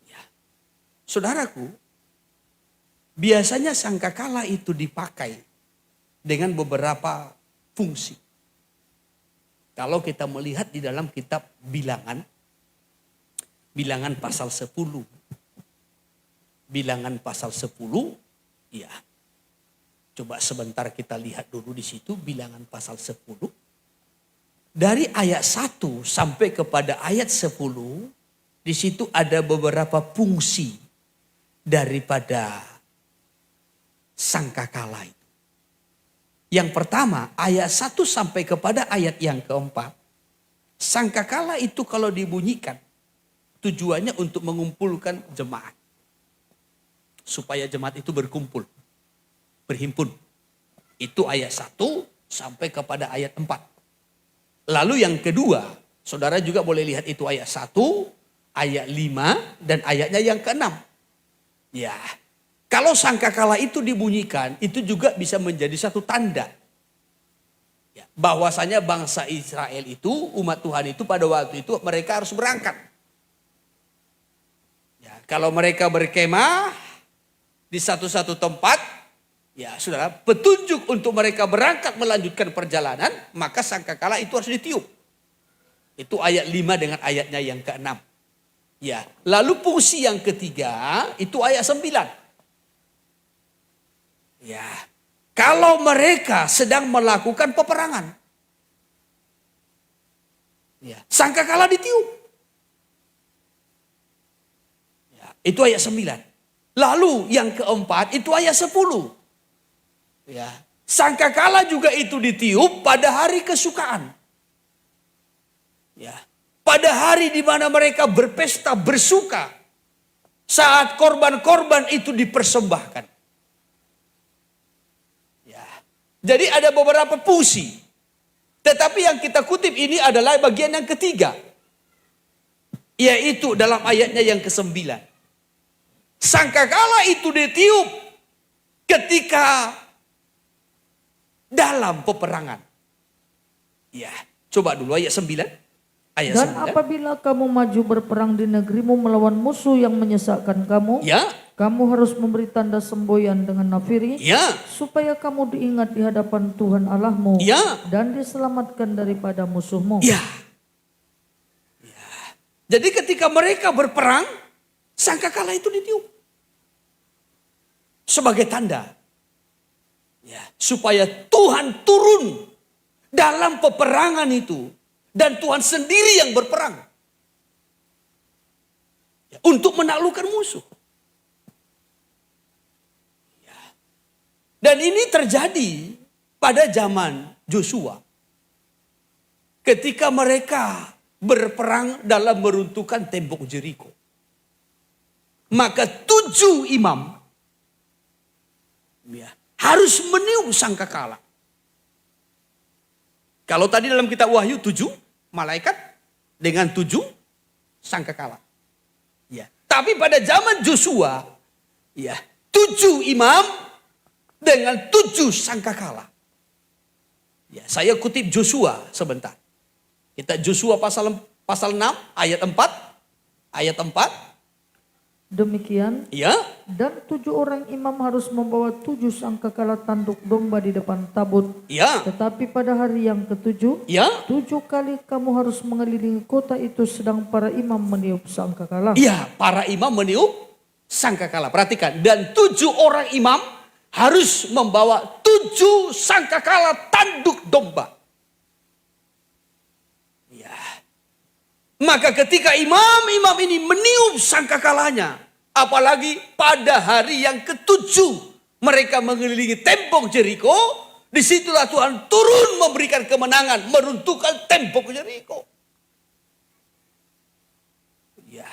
Ya. Saudaraku, biasanya sangkakala itu dipakai dengan beberapa fungsi. Kalau kita melihat di dalam kitab Bilangan pasal 10. Bilangan pasal 10, ya. Coba sebentar kita lihat dulu di situ Bilangan pasal 10. Dari ayat 1 sampai kepada ayat 10, di situ ada beberapa fungsi daripada sangkakala itu. Yang pertama, ayat 1 sampai kepada ayat yang keempat. Sangkakala itu kalau dibunyikan, tujuannya untuk mengumpulkan jemaat. Supaya jemaat itu berkumpul, berhimpun. Itu ayat 1 sampai kepada ayat 4. Lalu yang kedua, saudara juga boleh lihat itu ayat 1, ayat 5, dan ayatnya yang ke-6. Ya. Kalau sangkakala itu dibunyikan, itu juga bisa menjadi satu tanda. Ya, bahwasanya bangsa Israel itu, umat Tuhan itu pada waktu itu mereka harus berangkat. Ya, kalau mereka berkemah di satu-satu tempat, ya saudara, petunjuk untuk mereka berangkat melanjutkan perjalanan, maka sangkakala itu harus ditiup. Itu ayat 5 dengan ayatnya yang ke-6. Ya, lalu fungsi yang ketiga, itu ayat 9. Ya, kalau mereka sedang melakukan peperangan, ya, sangkakala ditiup. Ya, itu ayat 9. Lalu yang keempat itu ayat 10. Ya, sangkakala juga itu ditiup pada hari kesukaan. Ya, pada hari di mana mereka berpesta bersuka, saat korban-korban itu dipersembahkan. Jadi ada beberapa fungsi. Tetapi yang kita kutip ini adalah bagian yang ketiga. Yaitu dalam ayatnya yang ke-9. Sangkakala itu ditiup ketika dalam peperangan. Ya, coba dulu ayat 9. Ayat Dan 9. apabila kamu maju berperang di negerimu melawan musuh yang menyesakkan kamu, Ya. Kamu harus memberi tanda semboyan dengan nafiri, Ya. supaya kamu diingat di hadapan Tuhan Allahmu, Ya. dan diselamatkan daripada musuhmu. Ya. Ya. Jadi ketika mereka berperang, sangkakala itu ditiup sebagai tanda. Ya. Supaya Tuhan turun dalam peperangan itu. Dan Tuhan sendiri yang berperang. Ya. Untuk menaklukkan musuh. Dan ini terjadi pada zaman Joshua. Ketika mereka berperang dalam meruntuhkan tembok Jeriko. Maka 7 imam ya, harus meniup sangkakala. Kalau tadi dalam kitab Wahyu 7 malaikat dengan 7 sangkakala. Ya. Tapi pada zaman Joshua, ya, 7 imam dengan 7 sangkakala. Ya, saya kutip Joshua sebentar. Kita Joshua pasal 6 ayat 4. Ayat 4. Demikian, Ya. Dan 7 orang imam harus membawa 7 sangkakala tanduk domba di depan tabut. Ya. Tetapi pada hari yang ke-7, Ya. 7 kali kamu harus mengelilingi kota itu sedang para imam meniup sangkakala. Iya, para imam meniup sangkakala. Perhatikan, dan 7 orang imam harus membawa 7 sangkakala tanduk domba. Ya. Maka ketika imam-imam ini meniup sangkakalanya, apalagi pada hari yang ke-7 mereka mengelilingi tembok Jeriko, disitulah Tuhan turun memberikan kemenangan, meruntuhkan tembok Jeriko. Ya.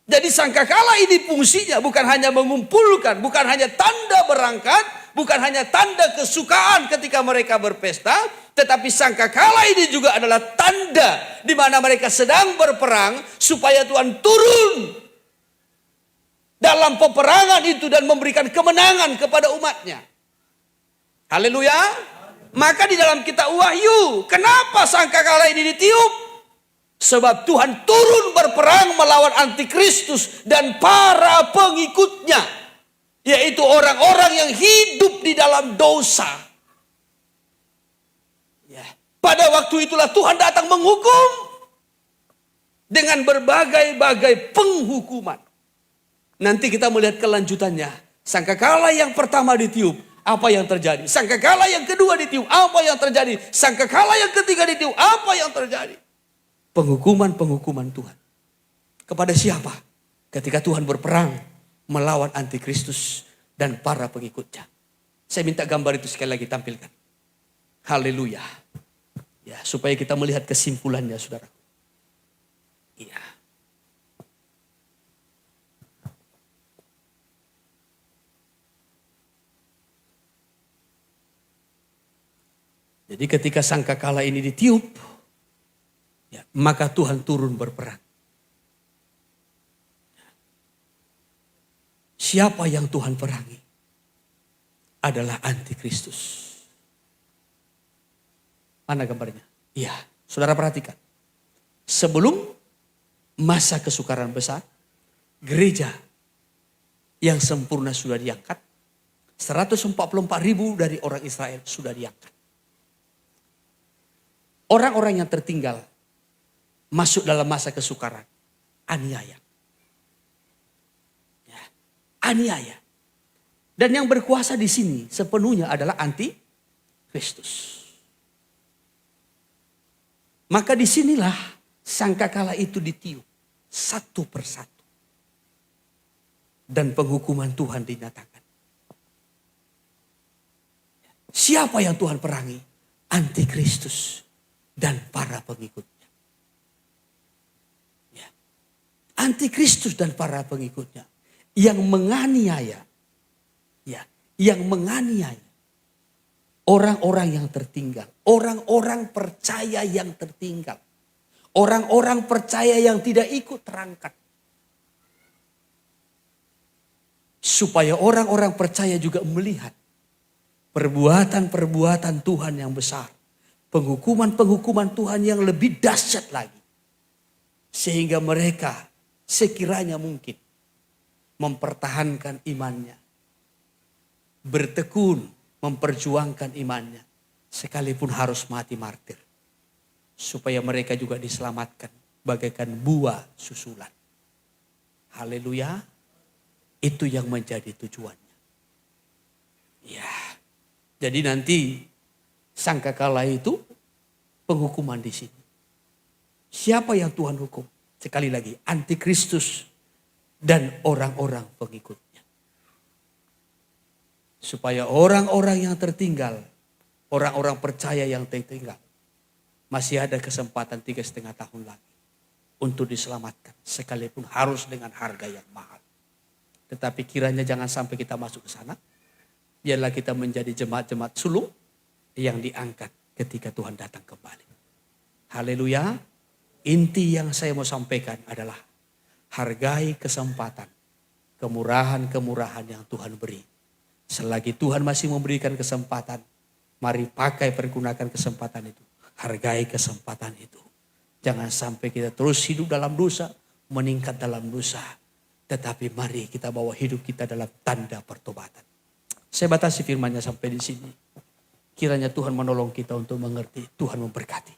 Jadi sangkakala ini fungsinya bukan hanya mengumpulkan, bukan hanya tanda berangkat, bukan hanya tanda kesukaan ketika mereka berpesta, tetapi sangkakala ini juga adalah tanda di mana mereka sedang berperang supaya Tuhan turun dalam peperangan itu dan memberikan kemenangan kepada umatnya. Haleluya. Maka di dalam kitab Wahyu, kenapa sangkakala ini ditiup? Sebab Tuhan turun berperang melawan antikristus dan para pengikutnya. Yaitu orang-orang yang hidup di dalam dosa. Ya. Pada waktu itulah Tuhan datang menghukum. Dengan berbagai-bagai penghukuman. Nanti kita melihat kelanjutannya. Sangkakala yang pertama ditiup, apa yang terjadi? Sangkakala yang kedua ditiup, apa yang terjadi? Sangkakala yang ketiga ditiup, apa yang terjadi? Penghukuman-penghukuman Tuhan. Kepada siapa? Ketika Tuhan berperang melawan antikristus dan para pengikutnya. Saya minta gambar itu sekali lagi tampilkan. Haleluya. Ya, supaya kita melihat kesimpulannya, saudara. Iya. Jadi ketika sangkakala ini ditiup, ya, maka Tuhan turun berperang. Siapa yang Tuhan perangi? Adalah antikristus. Mana gambarnya? Iya, saudara perhatikan. Sebelum masa kesukaran besar, gereja yang sempurna sudah diangkat. 144.000 dari orang Israel sudah diangkat. Orang-orang yang tertinggal masuk dalam masa kesukaran, aniaya. Ya, aniaya. Dan yang berkuasa di sini sepenuhnya adalah antikristus. Maka disinilah sangkakala itu ditiup satu persatu. Dan penghukuman Tuhan dinyatakan. Siapa yang Tuhan perangi? Antikristus dan para pengikutnya. Ya. Antikristus dan para pengikutnya yang menganiaya, ya, yang menganiaya orang-orang yang tertinggal, orang-orang percaya yang tertinggal, orang-orang percaya yang tidak ikut terangkat. Supaya orang-orang percaya juga melihat perbuatan-perbuatan Tuhan yang besar. Penghukuman-penghukuman Tuhan yang lebih dahsyat lagi. Sehingga mereka sekiranya mungkin mempertahankan imannya. Bertekun memperjuangkan imannya. Sekalipun harus mati martir. Supaya mereka juga diselamatkan bagaikan buah susulan. Haleluya. Itu yang menjadi tujuannya. Ya. Jadi nanti sangkakala itu penghukuman di sini. Siapa yang Tuhan hukum? Sekali lagi, antikristus dan orang-orang pengikutnya. Supaya orang-orang yang tertinggal, orang-orang percaya yang tertinggal, masih ada kesempatan 3,5 tahun lagi untuk diselamatkan. Sekalipun harus dengan harga yang mahal. Tetapi kiranya jangan sampai kita masuk ke sana. Biarlah kita menjadi jemaat-jemaat sulung yang diangkat ketika Tuhan datang kembali. Haleluya. Inti yang saya mau sampaikan adalah hargai kesempatan, kemurahan-kemurahan yang Tuhan beri. Selagi Tuhan masih memberikan kesempatan, mari pakai pergunakan kesempatan itu. Hargai kesempatan itu. Jangan sampai kita terus hidup dalam dosa, meningkat dalam dosa. Tetapi mari kita bawa hidup kita dalam tanda pertobatan. Saya batasi firman-Nya sampai di sini. Kiranya Tuhan menolong kita untuk mengerti. Tuhan memberkati.